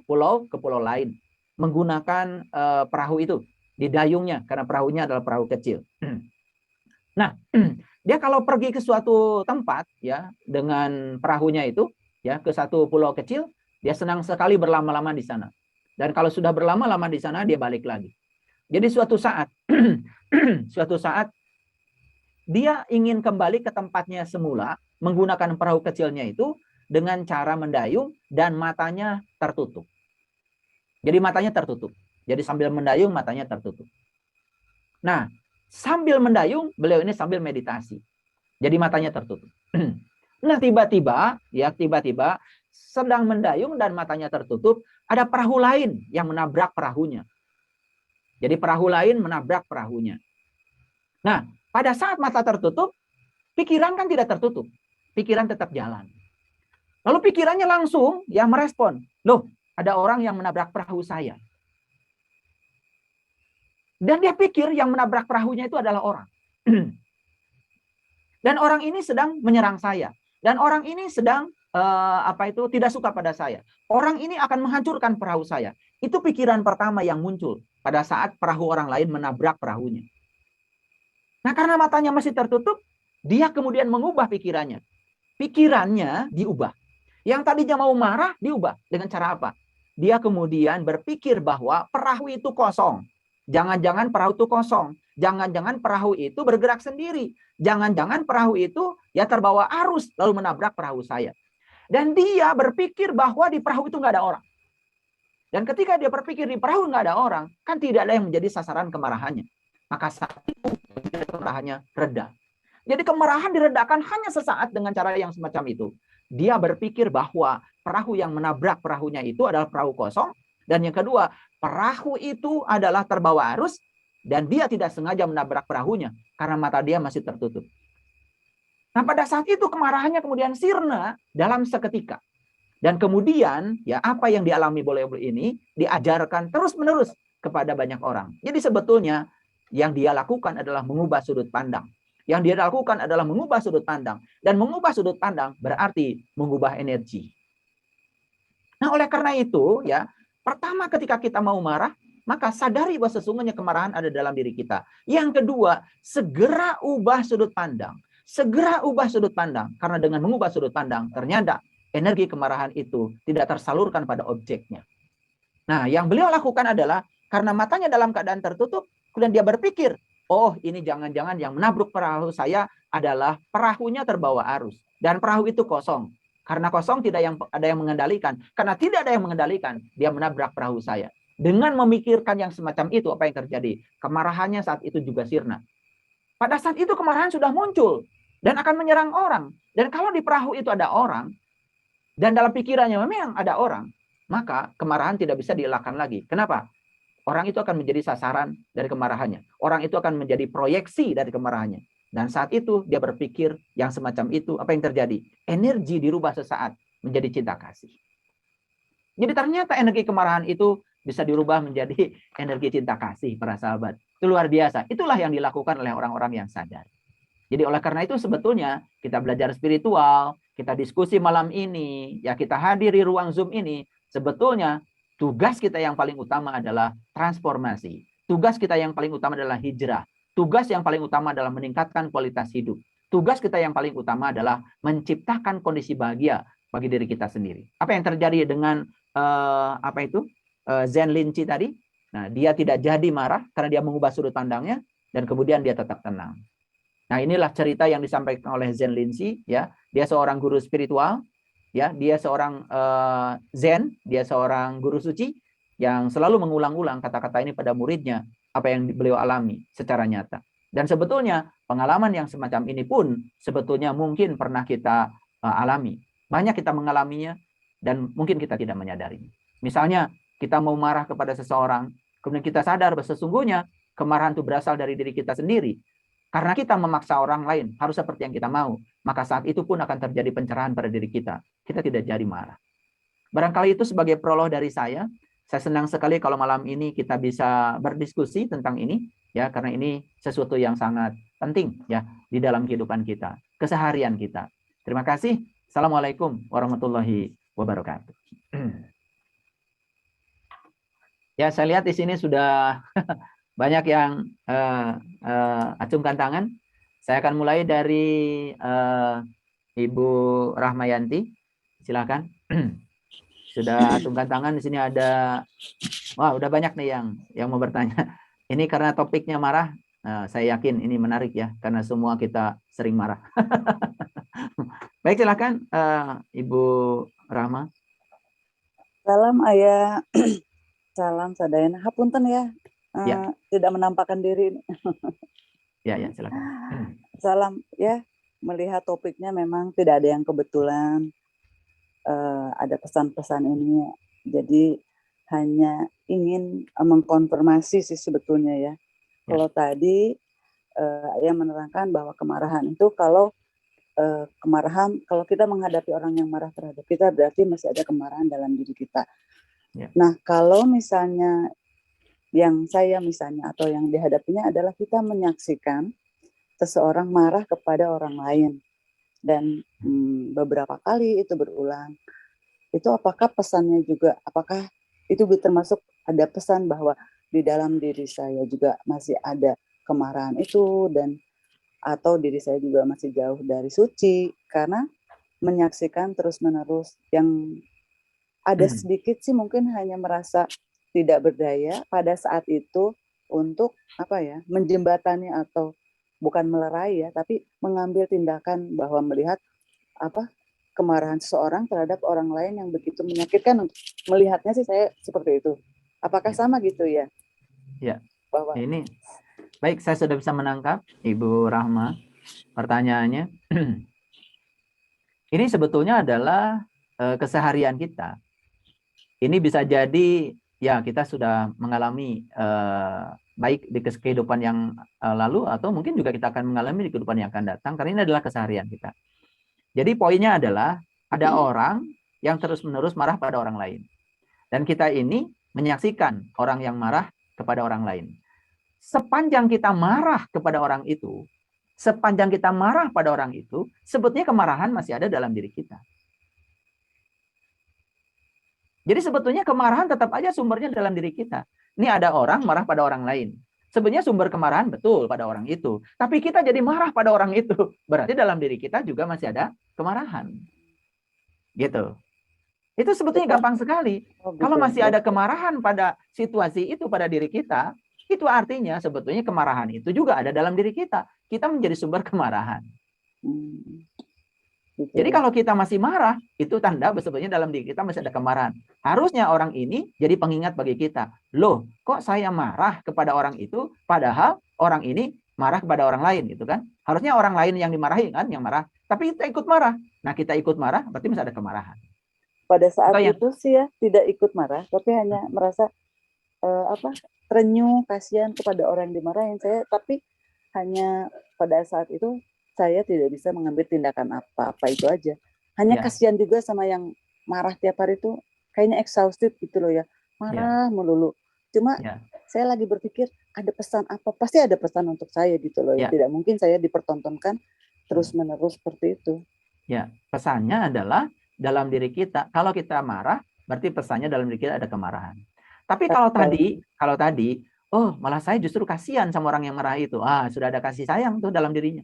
pulau ke pulau lain menggunakan perahu itu didayungnya karena perahunya adalah perahu kecil. Nah, dia kalau pergi ke suatu tempat ya dengan perahunya itu ya ke satu pulau kecil, dia senang sekali berlama-lama di sana. Dan kalau sudah berlama-lama di sana dia balik lagi. Jadi suatu saat dia ingin kembali ke tempatnya semula menggunakan perahu kecilnya itu dengan cara mendayung dan matanya tertutup. Jadi matanya tertutup. Jadi sambil mendayung matanya tertutup. Nah, sambil mendayung beliau ini sambil meditasi. Jadi matanya tertutup. Nah, tiba-tiba sedang mendayung dan matanya tertutup, ada perahu lain yang menabrak perahunya. Jadi perahu lain menabrak perahunya. Nah, pada saat mata tertutup, pikiran kan tidak tertutup. Pikiran tetap jalan. Lalu pikirannya langsung yang merespon. Loh, ada orang yang menabrak perahu saya. Dan dia pikir yang menabrak perahunya itu adalah orang. Dan orang ini sedang menyerang saya. Dan orang ini sedang tidak suka pada saya. Orang ini akan menghancurkan perahu saya. Itu pikiran pertama yang muncul pada saat perahu orang lain menabrak perahunya. Nah, karena matanya masih tertutup, dia kemudian mengubah pikirannya. Pikirannya diubah. Yang tadinya mau marah, diubah. Dengan cara apa? Dia kemudian berpikir bahwa perahu itu kosong. Jangan-jangan perahu itu kosong. Jangan-jangan perahu itu bergerak sendiri. Jangan-jangan perahu itu ya terbawa arus lalu menabrak perahu saya. Dan dia berpikir bahwa di perahu itu nggak ada orang. Dan ketika dia berpikir di perahu nggak ada orang, kan tidak ada yang menjadi sasaran kemarahannya. Maka saat itu kemarahannya reda. Jadi kemarahan diredakan hanya sesaat dengan cara yang semacam itu. Dia berpikir bahwa perahu yang menabrak perahunya itu adalah perahu kosong. Dan yang kedua, perahu itu adalah terbawa arus dan dia tidak sengaja menabrak perahunya karena mata dia masih tertutup. Nah, pada saat itu kemarahannya kemudian sirna dalam seketika. Dan kemudian ya apa yang dialami oleh ini diajarkan terus-menerus kepada banyak orang. Jadi sebetulnya yang dia lakukan adalah mengubah sudut pandang. Yang dia lakukan adalah mengubah sudut pandang. Dan mengubah sudut pandang berarti mengubah energi. Nah, oleh karena itu ya, pertama ketika kita mau marah, maka sadari bahwa sesungguhnya kemarahan ada dalam diri kita. Yang kedua, segera ubah sudut pandang. Segera ubah sudut pandang. Karena dengan mengubah sudut pandang, ternyata energi kemarahan itu tidak tersalurkan pada objeknya. Nah, yang beliau lakukan adalah karena matanya dalam keadaan tertutup, kemudian dia berpikir, oh ini jangan-jangan yang menabrak perahu saya adalah perahunya terbawa arus. Dan perahu itu kosong. Karena kosong tidak ada yang mengendalikan. Karena tidak ada yang mengendalikan, dia menabrak perahu saya. Dengan memikirkan yang semacam itu, apa yang terjadi? Kemarahannya saat itu juga sirna. Pada saat itu kemarahan sudah muncul dan akan menyerang orang. Dan kalau di perahu itu ada orang, dan dalam pikirannya memang ada orang, maka kemarahan tidak bisa dielakkan lagi. Kenapa? orang itu akan menjadi sasaran dari kemarahannya. Orang itu akan menjadi proyeksi dari kemarahannya. Dan saat itu dia berpikir yang semacam itu, apa yang terjadi? Energi dirubah sesaat menjadi cinta kasih. Jadi ternyata energi kemarahan itu bisa dirubah menjadi energi cinta kasih, para sahabat. Itu luar biasa. Itulah yang dilakukan oleh orang-orang yang sadar. Jadi oleh karena itu sebetulnya kita belajar spiritual, kita diskusi malam ini, ya kita hadiri ruang Zoom ini, sebetulnya tugas kita yang paling utama adalah transformasi. Tugas kita yang paling utama adalah hijrah. Tugas yang paling utama adalah meningkatkan kualitas hidup. Tugas kita yang paling utama adalah menciptakan kondisi bahagia bagi diri kita sendiri. Apa yang terjadi dengan Zen Linci tadi? Nah, dia tidak jadi marah karena dia mengubah sudut pandangnya dan kemudian dia tetap tenang. Nah, inilah cerita yang disampaikan oleh Zen Linci, ya. Dia seorang guru spiritual, ya. Dia seorang Zen, dia seorang guru suci yang selalu mengulang-ulang kata-kata ini pada muridnya, apa yang beliau alami secara nyata. Dan sebetulnya pengalaman yang semacam ini pun sebetulnya mungkin pernah kita alami. Banyak kita mengalaminya dan mungkin kita tidak menyadarinya. Misalnya kita mau marah kepada seseorang, kemudian kita sadar bahwa sesungguhnya kemarahan itu berasal dari diri kita sendiri. Karena kita memaksa orang lain harus seperti yang kita mau, maka saat itu pun akan terjadi pencerahan pada diri kita. Kita tidak jadi marah. Barangkali itu sebagai prolog dari saya. Saya senang sekali kalau malam ini kita bisa berdiskusi tentang ini, ya, karena ini sesuatu yang sangat penting, ya, di dalam kehidupan kita, keseharian kita. Terima kasih. Assalamualaikum warahmatullahi wabarakatuh. Ya, saya lihat di sini sudah banyak yang acungkan tangan. Saya akan mulai dari Ibu Rahmayanti. Silakan. Sudah acungkan tangan. Di sini ada, wah, udah banyak nih yang mau bertanya. Ini karena topiknya marah. Saya yakin ini menarik ya, karena semua kita sering marah. Baik, silakan Ibu Rahma. Salam Ayah. Salam Sadayana. Hapunten ya. Ya. Tidak menampakkan diri. Ya, silakan. Salam ya. Melihat topiknya memang tidak ada yang kebetulan. Ada pesan-pesan ini. Jadi hanya ingin mengkonfirmasi sih sebetulnya ya. Kalau tadi Ayah menerangkan bahwa kemarahan itu kalau kemarahan, kalau kita menghadapi orang yang marah terhadap kita, berarti masih ada kemarahan dalam diri kita. Nah, kalau misalnya yang saya misalnya atau yang dihadapinya adalah kita menyaksikan seseorang marah kepada orang lain dan beberapa kali itu berulang, itu apakah pesannya juga, apakah itu termasuk ada pesan bahwa di dalam diri saya juga masih ada kemarahan itu, dan atau diri saya juga masih jauh dari suci karena menyaksikan terus-menerus. Yang ada sedikit sih mungkin hanya merasa tidak berdaya pada saat itu untuk menjembatani atau bukan melerai ya, tapi mengambil tindakan bahwa melihat kemarahan seseorang terhadap orang lain yang begitu menyakitkan. Untuk melihatnya sih saya seperti itu. Apakah sama gitu ya? Ya. Bahwa ini baik, saya sudah bisa menangkap Ibu Rahma pertanyaannya. Ini sebetulnya adalah keseharian kita. Ini bisa jadi ya kita sudah mengalami baik di kehidupan yang lalu atau mungkin juga kita akan mengalami di kehidupan yang akan datang, karena ini adalah keseharian kita. Jadi poinnya adalah ada orang yang terus-menerus marah pada orang lain. Dan kita ini menyaksikan orang yang marah kepada orang lain. Sepanjang kita marah kepada orang itu, sepanjang kita marah pada orang itu, sebetulnya kemarahan masih ada dalam diri kita. Jadi sebetulnya kemarahan tetap aja sumbernya dalam diri kita. Ini ada orang marah pada orang lain. Sebenarnya sumber kemarahan betul pada orang itu. Tapi kita jadi marah pada orang itu. Berarti dalam diri kita juga masih ada kemarahan. Gitu. Itu sebetulnya gampang sekali. Kalau masih ada kemarahan pada situasi itu pada diri kita, itu artinya sebetulnya kemarahan itu juga ada dalam diri kita. Kita menjadi sumber kemarahan. Jadi kalau kita masih marah, itu tanda sebetulnya dalam diri kita masih ada kemarahan. Harusnya orang ini jadi pengingat bagi kita. Loh, kok saya marah kepada orang itu, padahal orang ini marah kepada orang lain, gitu kan? Harusnya orang lain yang dimarahi kan, yang marah. Tapi kita ikut marah. Nah, kita ikut marah, berarti masih ada kemarahan. Pada saat itu sih ya, tidak ikut marah, tapi hanya merasa terenyuh, kasihan kepada orang yang dimarahin saya, tapi hanya pada saat itu saya tidak bisa mengambil tindakan apa-apa, itu aja. Hanya kasihan juga sama yang marah tiap hari itu, kayaknya exhausted gitu loh ya, marah melulu. Cuma saya lagi berpikir ada pesan apa, pasti ada pesan untuk saya gitu loh ya. Tidak mungkin saya dipertontonkan terus-menerus seperti itu. Ya, pesannya adalah dalam diri kita. Kalau kita marah, berarti pesannya dalam diri kita ada kemarahan. Tapi kalau tadi, oh malah saya justru kasihan sama orang yang marah itu. Sudah ada kasih sayang tuh dalam dirinya.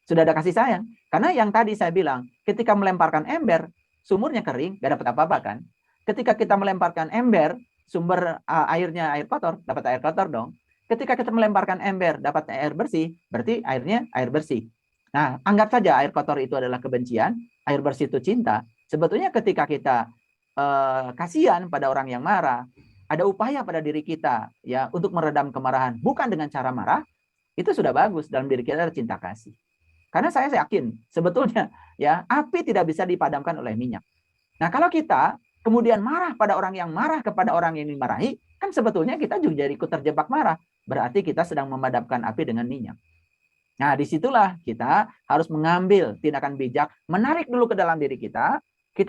Sudah ada kasih sayang. Karena yang tadi saya bilang, ketika melemparkan ember, sumurnya kering, gak dapat apa-apa kan. Ketika kita melemparkan ember, sumber airnya air kotor, dapat air kotor dong. Ketika kita melemparkan ember, dapat air bersih, berarti airnya air bersih. Nah, anggap saja air kotor itu adalah kebencian, air bersih itu cinta. Sebetulnya ketika kita kasihan pada orang yang marah, ada upaya pada diri kita ya untuk meredam kemarahan, bukan dengan cara marah, itu sudah bagus. Dalam diri kita ada cinta kasih. Karena saya yakin sebetulnya ya api tidak bisa dipadamkan oleh minyak. Nah, kalau kita kemudian marah pada orang yang marah kepada orang yang dimarahi, kan sebetulnya kita juga jadi ikut terjebak marah. Berarti kita sedang memadamkan api dengan minyak. Nah, disitulah kita harus mengambil tindakan bijak, menarik dulu ke dalam diri kita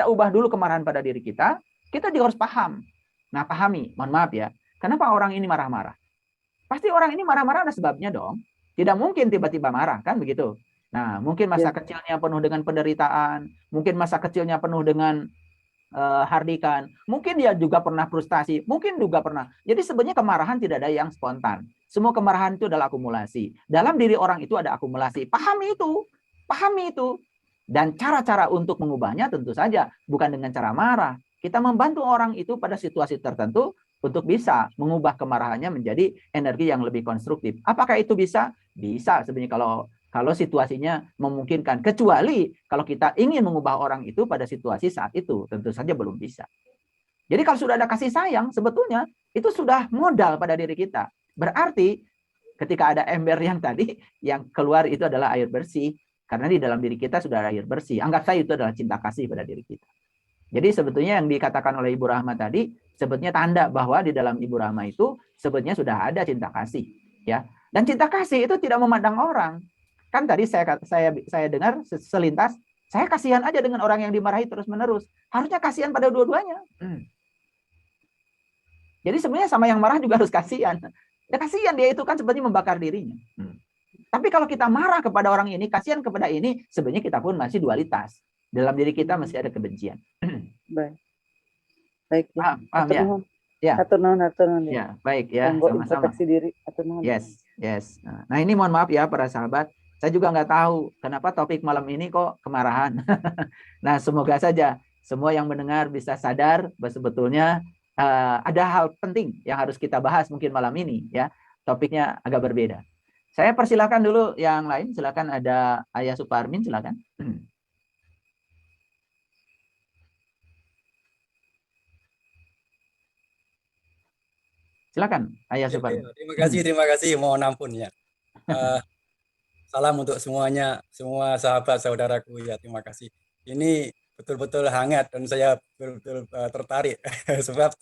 ubah dulu kemarahan pada diri kita juga harus paham. Nah, pahami, mohon maaf ya, kenapa orang ini marah-marah? Pasti orang ini marah-marah ada sebabnya dong. Tidak mungkin tiba-tiba marah, kan begitu? Nah, mungkin masa kecilnya penuh dengan penderitaan, mungkin masa kecilnya penuh dengan hardikan, mungkin dia juga pernah frustasi, mungkin juga pernah. Jadi sebenarnya kemarahan tidak ada yang spontan. Semua kemarahan itu adalah akumulasi. Dalam diri orang itu ada akumulasi. Pahami itu. Dan cara-cara untuk mengubahnya tentu saja bukan dengan cara marah. Kita membantu orang itu pada situasi tertentu untuk bisa mengubah kemarahannya menjadi energi yang lebih konstruktif. Apakah itu bisa? Bisa sebenarnya kalau situasinya memungkinkan. Kecuali kalau kita ingin mengubah orang itu pada situasi saat itu, tentu saja belum bisa. Jadi kalau sudah ada kasih sayang, sebetulnya itu sudah modal pada diri kita. Berarti ketika ada ember yang tadi, yang keluar itu adalah air bersih. Karena di dalam diri kita sudah ada air bersih. Anggap saja itu adalah cinta kasih pada diri kita. Jadi sebetulnya yang dikatakan oleh Ibu Rahma tadi, sebetulnya tanda bahwa di dalam Ibu Rahma itu sebetulnya sudah ada cinta kasih. Ya. Dan cinta kasih itu tidak memandang orang. Kan tadi saya dengar selintas, saya kasihan aja dengan orang yang dimarahi terus-menerus. Harusnya kasihan pada dua-duanya. Jadi sebenarnya sama yang marah juga harus kasihan. Ya kasihan dia itu kan sebenarnya membakar dirinya. Tapi kalau kita marah kepada orang ini, kasihan kepada ini, sebenarnya kita pun masih dualitas. Dalam diri kita masih ada kebencian. Baik. Paham ya? Ya. Atur nuhun. Ya, baik ya. Sama-sama. Diri. Yes. Nah ini mohon maaf ya para sahabat. Saya juga nggak tahu kenapa topik malam ini kok kemarahan. Nah, semoga saja semua yang mendengar bisa sadar bahwa sebetulnya ada hal penting yang harus kita bahas mungkin malam ini ya. Topiknya agak berbeda. Saya persilakan dulu yang lain. Silakan ada Ayah Suparmin, silakan. Silakan Ayah Suparmin. Terima kasih. Mohon ampun ya. Salam untuk semuanya, semua sahabat saudaraku ya, terima kasih. Ini betul-betul hangat dan saya betul-betul tertarik sebab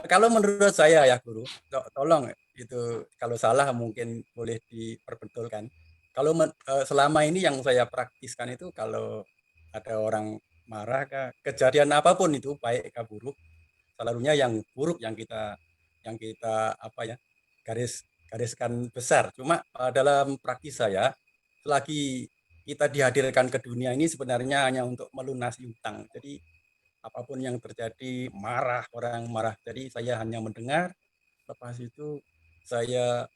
kalau menurut saya ya Guru, tolong itu kalau salah mungkin boleh diperbetulkan. Kalau selama ini yang saya praktiskan itu kalau ada orang marah kejadian apapun itu baik ke buruk, selalunya yang buruk yang kita gariskan besar. Cuma dalam praktis saya selagi kita dihadirkan ke dunia ini sebenarnya hanya untuk melunasi utang. Jadi apapun yang terjadi, orang marah. Jadi saya hanya mendengar, lepas itu saya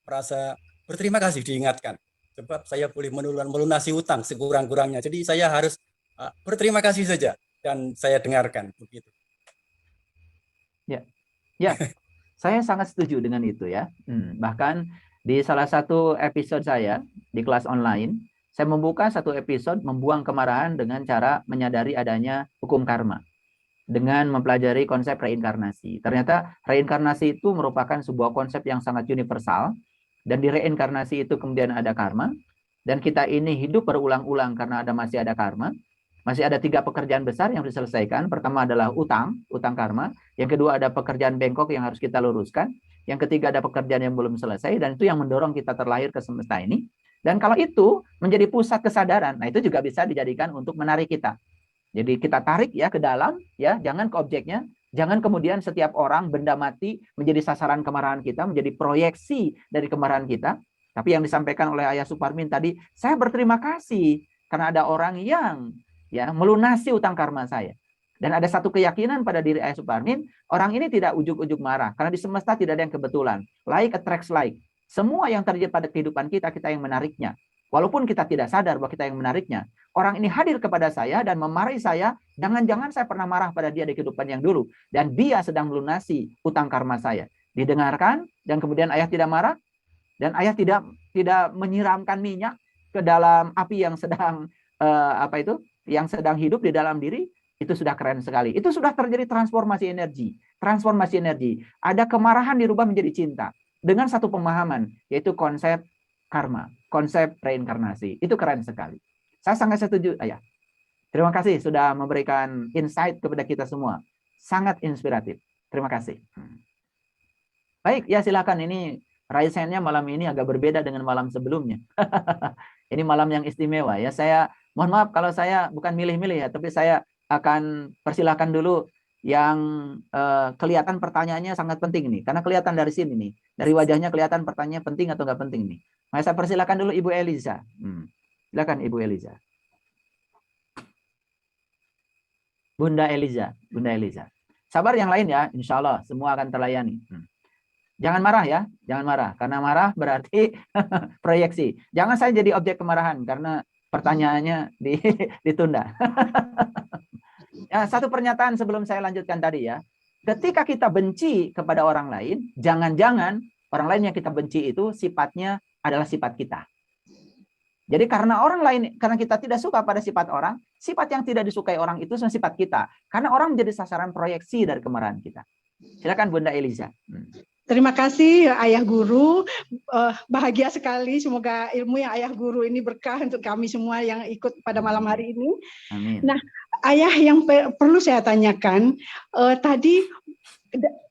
merasa berterima kasih diingatkan. Sebab saya boleh melunasi utang sekurang-kurangnya. Jadi saya harus berterima kasih saja dan saya dengarkan begitu. Ya, saya sangat setuju dengan itu ya. Bahkan di salah satu episode saya di kelas online, saya membuka satu episode membuang kemarahan dengan cara menyadari adanya hukum karma. Dengan mempelajari konsep reinkarnasi. Ternyata reinkarnasi itu merupakan sebuah konsep yang sangat universal. Dan di reinkarnasi itu kemudian ada karma. Dan kita ini hidup berulang-ulang karena masih ada karma. Masih ada 3 pekerjaan besar yang harus diselesaikan. Pertama adalah utang karma. Yang kedua ada pekerjaan bengkok yang harus kita luruskan. Yang ketiga ada pekerjaan yang belum selesai, dan itu yang mendorong kita terlahir ke semesta ini. Dan kalau itu menjadi pusat kesadaran, nah itu juga bisa dijadikan untuk menarik kita. Jadi kita tarik ya ke dalam, ya, jangan ke objeknya. Jangan kemudian setiap orang, benda mati menjadi sasaran kemarahan kita, menjadi proyeksi dari kemarahan kita. Tapi yang disampaikan oleh Ayah Suparmin tadi, saya berterima kasih karena ada orang yang ya melunasi utang karma saya. Dan ada satu keyakinan pada diri Ayah Suparmin, orang ini tidak ujuk-ujuk marah. Karena di semesta tidak ada yang kebetulan. Like attracts like. Semua yang terjadi pada kehidupan kita, kita yang menariknya. Walaupun kita tidak sadar bahwa kita yang menariknya. Orang ini hadir kepada saya dan memarahi saya. Jangan-jangan saya pernah marah pada dia di kehidupan yang dulu. Dan dia sedang melunasi utang karma saya. Didengarkan, dan kemudian Ayah tidak marah. Dan Ayah tidak menyiramkan minyak ke dalam api yang sedang yang sedang hidup di dalam diri. Itu sudah keren sekali. Itu sudah terjadi transformasi energi. Transformasi energi. Ada kemarahan dirubah menjadi cinta. Dengan satu pemahaman, yaitu konsep karma. Konsep reinkarnasi. Itu keren sekali. Saya sangat setuju, Ayah. Terima kasih sudah memberikan insight kepada kita semua. Sangat inspiratif. Terima kasih. Baik, ya silakan. Ini raise hand-nya malam ini agak berbeda dengan malam sebelumnya. Ini malam yang istimewa ya. Saya mohon maaf kalau saya bukan milih-milih ya, tapi saya akan persilahkan dulu yang kelihatan pertanyaannya sangat penting nih, karena kelihatan dari sini nih, dari wajahnya kelihatan pertanyaannya penting atau nggak penting nih. Mari saya persilahkan dulu Ibu Eliza. Silakan Ibu Eliza. Bunda Eliza. Sabar yang lain ya, insya Allah semua akan terlayani. Jangan marah ya, jangan marah, karena marah berarti proyeksi. Jangan saya jadi objek kemarahan karena pertanyaannya ditunda. Ya, satu pernyataan sebelum saya lanjutkan tadi ya. Ketika kita benci kepada orang lain, jangan-jangan orang lain yang kita benci itu sifatnya adalah sifat kita. Jadi karena orang lain, karena kita tidak suka pada sifat orang, sifat yang tidak disukai orang itu sifat kita. Karena orang menjadi sasaran proyeksi dari kemarahan kita. Silakan Bunda Eliza. Terima kasih Ayah Guru, bahagia sekali, semoga ilmu yang Ayah Guru ini berkah untuk kami semua yang ikut pada malam hari ini. Amin. Nah, Ayah yang perlu saya tanyakan, tadi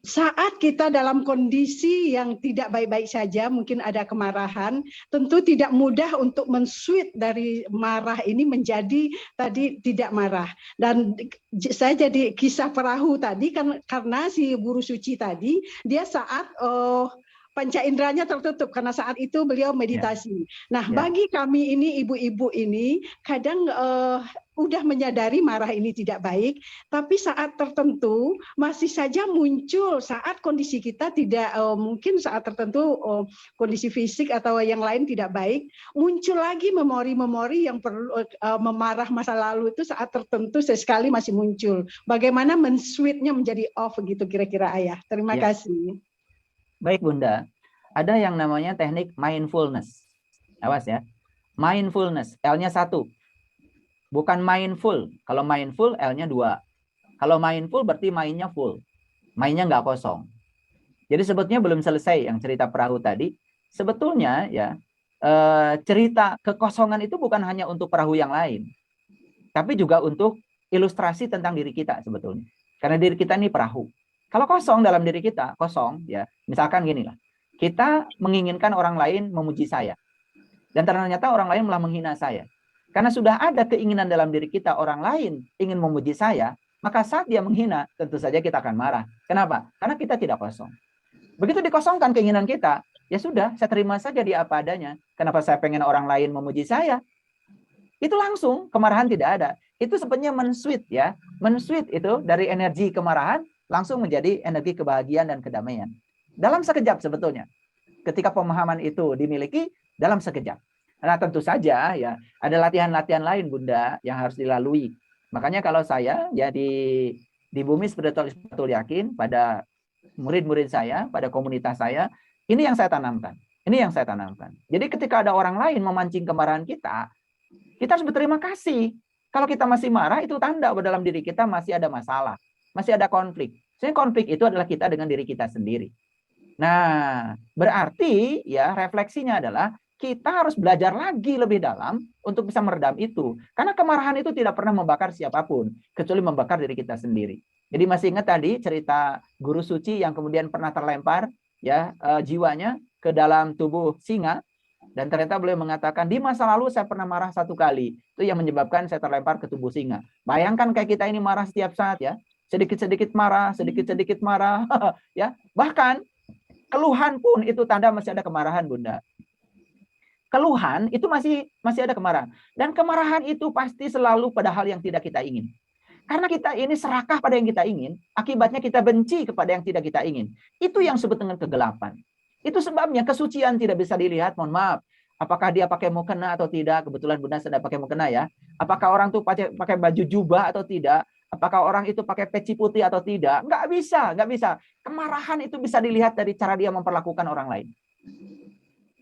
saat kita dalam kondisi yang tidak baik-baik saja, mungkin ada kemarahan, tentu tidak mudah untuk men-switch dari marah ini menjadi tadi tidak marah. Dan saya jadi kisah perahu tadi karena si guru suci tadi, dia saat panca inderanya tertutup karena saat itu beliau meditasi. Nah, bagi kami ini ibu-ibu ini kadang udah menyadari marah ini tidak baik, tapi saat tertentu masih saja muncul saat kondisi kita tidak mungkin saat tertentu kondisi fisik atau yang lain tidak baik, muncul lagi memori-memori yang perlu memarah masa lalu itu saat tertentu sesekali masih muncul. Bagaimana men-switch-nya menjadi off gitu kira-kira Ayah. Terima kasih. Baik Bunda, ada yang namanya teknik mindfulness. Awas ya, mindfulness, L-nya 1. Bukan mindful. Kalau mindful, L-nya 2. Kalau mindful berarti mainnya full. Mainnya nggak kosong. Jadi sebetulnya belum selesai yang cerita perahu tadi. Sebetulnya ya cerita kekosongan itu bukan hanya untuk perahu yang lain, tapi juga untuk ilustrasi tentang diri kita sebetulnya. Karena diri kita ini perahu. Kalau kosong dalam diri kita, kosong ya. Misalkan gini lah. Kita menginginkan orang lain memuji saya. Dan ternyata orang lain malah menghina saya. Karena sudah ada keinginan dalam diri kita orang lain ingin memuji saya, maka saat dia menghina, tentu saja kita akan marah. Kenapa? Karena kita tidak kosong. Begitu dikosongkan keinginan kita, ya sudah, saya terima saja dia apa adanya. Kenapa saya pengen orang lain memuji saya? Itu langsung, kemarahan tidak ada. Itu sebenarnya men-switch ya. Men-switch itu dari energi kemarahan langsung menjadi energi kebahagiaan dan kedamaian. Dalam sekejap sebetulnya. Ketika pemahaman itu dimiliki, dalam sekejap. Nah tentu saja ya ada latihan-latihan lain Bunda yang harus dilalui. Makanya kalau saya ya di Bumi Spiritual Yakin pada murid-murid saya, pada komunitas saya, ini yang saya tanamkan. Ini yang saya tanamkan. Jadi ketika ada orang lain memancing kemarahan kita harus berterima kasih. Kalau kita masih marah, itu tanda bahwa dalam diri kita masih ada masalah, masih ada konflik. Sebenarnya konflik itu adalah kita dengan diri kita sendiri. Nah, berarti ya refleksinya adalah kita harus belajar lagi lebih dalam untuk bisa meredam itu. Karena kemarahan itu tidak pernah membakar siapapun, kecuali membakar diri kita sendiri. Jadi masih ingat tadi cerita guru suci yang kemudian pernah terlempar ya jiwanya ke dalam tubuh singa, dan ternyata beliau mengatakan di masa lalu saya pernah marah 1 kali, itu yang menyebabkan saya terlempar ke tubuh singa. Bayangkan kayak kita ini marah setiap saat ya, sedikit-sedikit marah, sedikit-sedikit marah, ya. Bahkan keluhan pun itu tanda masih ada kemarahan, Bunda. Keluhan itu masih ada kemarahan, dan kemarahan itu pasti selalu pada hal yang tidak kita ingin. Karena kita ini serakah pada yang kita ingin, akibatnya kita benci kepada yang tidak kita ingin. Itu yang disebut dengan kegelapan. Itu sebabnya kesucian tidak bisa dilihat, mohon maaf. Apakah dia pakai mukena atau tidak? Kebetulan Bunda sedang pakai mukena ya. Apakah orang itu pakai baju jubah atau tidak? Apakah orang itu pakai peci putih atau tidak? Nggak bisa. Kemarahan itu bisa dilihat dari cara dia memperlakukan orang lain.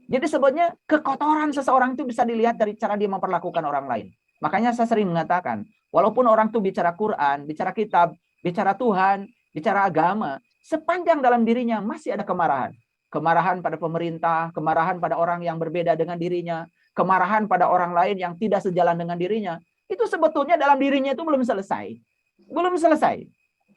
Jadi sebetulnya kekotoran seseorang itu bisa dilihat dari cara dia memperlakukan orang lain. Makanya saya sering mengatakan, walaupun orang itu bicara Quran, bicara kitab, bicara Tuhan, bicara agama, sepanjang dalam dirinya masih ada kemarahan. Kemarahan pada pemerintah, kemarahan pada orang yang berbeda dengan dirinya, kemarahan pada orang lain yang tidak sejalan dengan dirinya, itu sebetulnya dalam dirinya itu belum selesai. Belum selesai.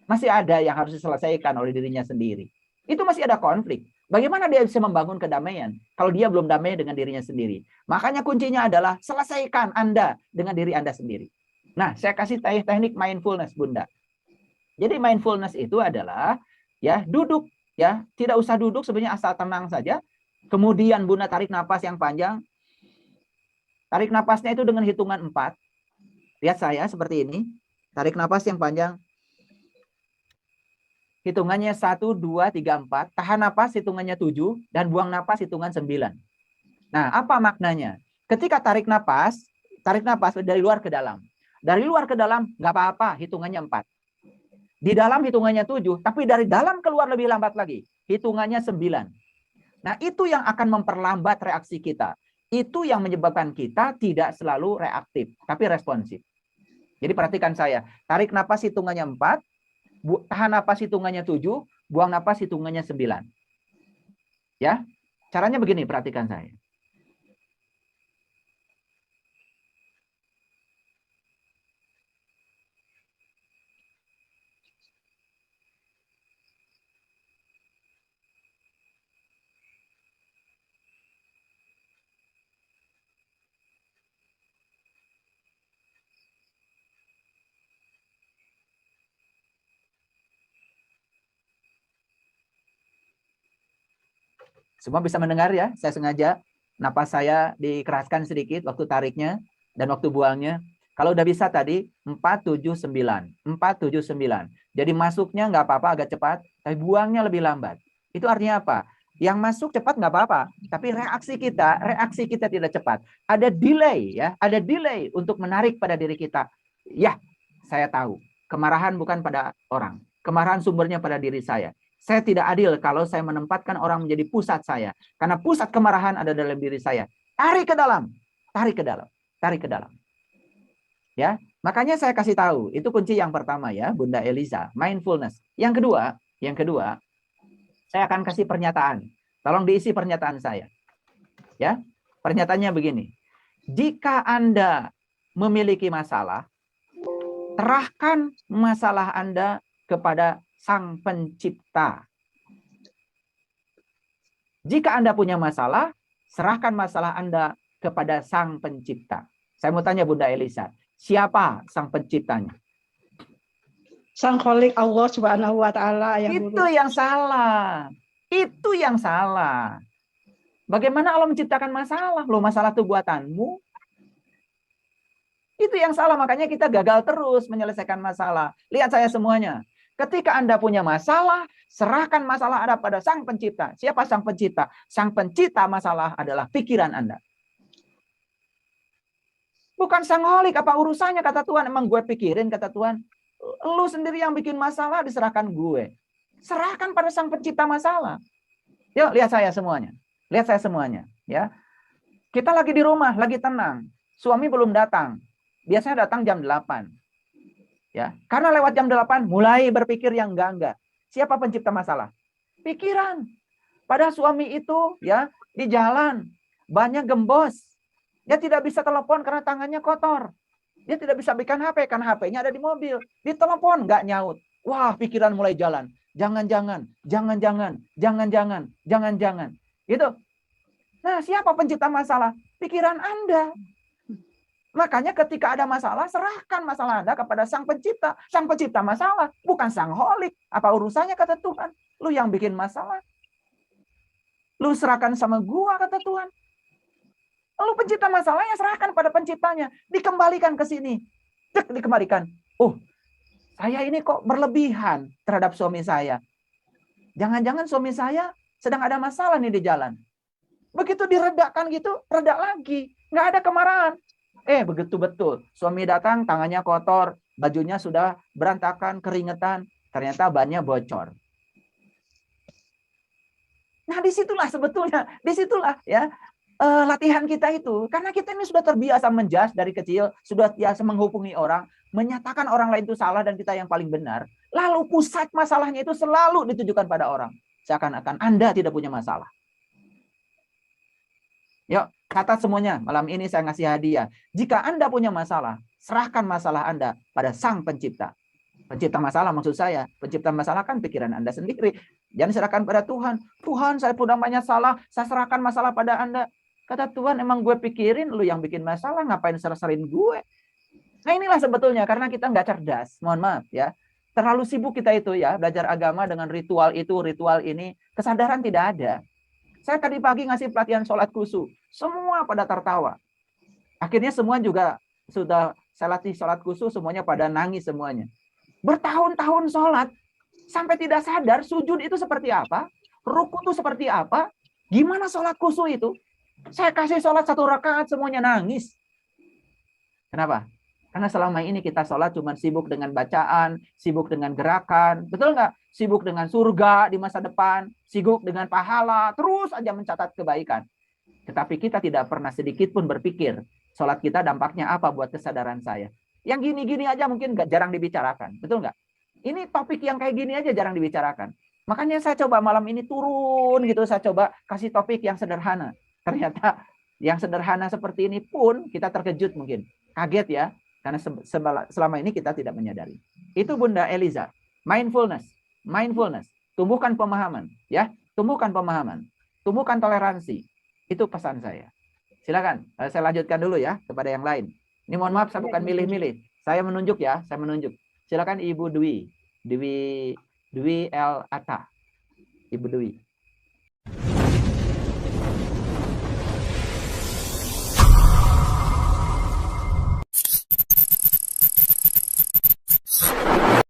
Masih ada yang harus diselesaikan oleh dirinya sendiri. Itu masih ada konflik. Bagaimana dia bisa membangun kedamaian kalau dia belum damai dengan dirinya sendiri? Makanya kuncinya adalah selesaikan Anda dengan diri Anda sendiri. Nah, saya kasih teknik mindfulness, Bunda. Jadi mindfulness itu adalah ya duduk, ya tidak usah duduk, sebenarnya asal tenang saja. Kemudian Bunda tarik napas yang panjang. Tarik napasnya itu dengan hitungan 4. Lihat saya seperti ini. Tarik napas yang panjang. Hitungannya 1, 2, 3, 4. Tahan napas hitungannya 7. Dan buang napas hitungan 9. Nah, apa maknanya? Ketika tarik napas dari luar ke dalam. Dari luar ke dalam, nggak apa-apa, hitungannya 4. Di dalam hitungannya 7. Tapi dari dalam keluar lebih lambat lagi. Hitungannya 9. Nah, itu yang akan memperlambat reaksi kita. Itu yang menyebabkan kita tidak selalu reaktif, tapi responsif. Jadi perhatikan saya. Tarik napas hitungannya 4. Tahan napas hitungannya 7, buang napas hitungannya 9. Ya, caranya begini, perhatikan saya. Semua bisa mendengar ya? Saya sengaja napas saya dikeraskan sedikit waktu tariknya dan waktu buangnya. Kalau udah bisa tadi 479. Jadi masuknya nggak apa-apa agak cepat, tapi buangnya lebih lambat. Itu artinya apa? Yang masuk cepat nggak apa-apa, tapi reaksi kita tidak cepat. Ada delay ya, ada delay untuk menarik pada diri kita. Ya, saya tahu. Kemarahan bukan pada orang. Kemarahan sumbernya pada diri saya. Saya tidak adil kalau saya menempatkan orang menjadi pusat saya. Karena pusat kemarahan ada dalam diri saya. Tarik ke dalam. Tarik ke dalam. Tarik ke dalam. Ya, makanya saya kasih tahu. Itu kunci yang pertama ya, Bunda Eliza. Mindfulness. Yang kedua, saya akan kasih pernyataan. Tolong diisi pernyataan saya. Ya, pernyataannya begini. Jika Anda memiliki masalah, serahkan masalah Anda kepada Sang Pencipta. Jika Anda punya masalah, serahkan masalah Anda kepada Sang Pencipta. Saya mau tanya Bunda Elisa, siapa Sang Penciptanya? Sang Kholik Allah Subhanahu wa taala yang Itu yang salah. Itu yang salah. Bagaimana Allah menciptakan masalah? Loh, masalah itu buatanmu. Itu yang salah, makanya kita gagal terus menyelesaikan masalah. Lihat saya semuanya. Ketika Anda punya masalah, serahkan masalah Anda pada Sang Pencipta. Siapa Sang Pencipta? Sang Pencipta masalah adalah pikiran Anda. Bukan Sang Kholik, apa urusannya kata Tuhan? Emang gue pikirin kata Tuhan? Lu sendiri yang bikin masalah, diserahkan gue. Serahkan pada Sang Pencipta masalah. Yuk, lihat saya semuanya. Lihat saya semuanya. Ya, kita lagi di rumah, lagi tenang. Suami belum datang. Biasanya datang jam 8. Ya, karena lewat jam 8 mulai berpikir yang enggak. Siapa pencipta masalah? Pikiran. Pada suami itu ya di jalan bannya gembos. Dia tidak bisa telepon karena tangannya kotor. Dia tidak bisa bikin HP karena HP-nya ada di mobil. Ditelepon nggak nyaut. Wah, pikiran mulai jalan. Jangan-jangan, jangan-jangan, jangan-jangan, jangan-jangan. Gitu. Nah, siapa pencipta masalah? Pikiran Anda. Makanya ketika ada masalah, serahkan masalah Anda kepada Sang Pencipta. Sang Pencipta masalah, bukan Sang Holik. Apa urusannya kata Tuhan? Lu yang bikin masalah. Lu serahkan sama gua kata Tuhan. Lu pencipta masalahnya serahkan pada penciptanya. Dikembalikan ke sini. Cek, dikembalikan. Oh, saya ini kok berlebihan terhadap suami saya. Jangan-jangan suami saya sedang ada masalah nih di jalan. Begitu diredakan gitu, reda lagi. Nggak ada kemarahan. Begitu betul. Suami datang, tangannya kotor, bajunya sudah berantakan, keringetan. Ternyata bannya bocor. Nah, disitulah sebetulnya, disitulah ya latihan kita itu. Karena kita ini sudah terbiasa menjudge dari kecil, sudah biasa menghubungi orang, menyatakan orang lain itu salah dan kita yang paling benar. Lalu pusat masalahnya itu selalu ditujukan pada orang. Seakan-akan Anda tidak punya masalah. Yuk, kata semuanya. Malam ini saya ngasih hadiah. Jika Anda punya masalah, serahkan masalah Anda pada Sang Pencipta. Pencipta masalah maksud saya. Pencipta masalah kan pikiran Anda sendiri. Jangan serahkan pada Tuhan. Tuhan, saya punya banyak salah. Saya serahkan masalah pada Anda. Kata Tuhan, emang gue pikirin lu yang bikin masalah. Ngapain serahin gue? Nah, inilah sebetulnya. Karena kita nggak cerdas. Mohon maaf ya. Terlalu sibuk kita itu ya. Belajar agama dengan ritual itu, ritual ini. Kesadaran tidak ada. Saya tadi pagi ngasih pelatihan sholat khusyuk. Semua pada tertawa. Akhirnya semua juga sudah saya latih sholat khusyuk, semuanya pada nangis semuanya. Bertahun-tahun sholat, sampai tidak sadar sujud itu seperti apa, ruku itu seperti apa, gimana sholat khusyuk itu. Saya kasih sholat 1 rakaat, semuanya nangis. Kenapa? Karena selama ini kita sholat cuma sibuk dengan bacaan, sibuk dengan gerakan. Betul nggak? Sibuk dengan surga di masa depan, sibuk dengan pahala, terus aja mencatat kebaikan. Tetapi kita tidak pernah sedikit pun berpikir, sholat kita dampaknya apa buat kesadaran saya. Yang gini-gini aja mungkin jarang dibicarakan. Betul nggak? Ini topik yang kayak gini aja jarang dibicarakan. Makanya saya coba malam ini turun gitu, saya coba kasih topik yang sederhana. Ternyata yang sederhana seperti ini pun kita terkejut mungkin. Kaget ya. Karena selama ini kita tidak menyadari. Itu Bunda Eliza. Mindfulness. Mindfulness. Tumbuhkan pemahaman. Ya, tumbuhkan pemahaman. Tumbuhkan toleransi. Itu pesan saya. Silakan. Saya lanjutkan dulu ya kepada yang lain. Ini mohon maaf, saya bukan milih-milih. Saya menunjuk ya. Saya menunjuk. Silakan Ibu Dwi. Dwi L. Atta. Ibu Dwi.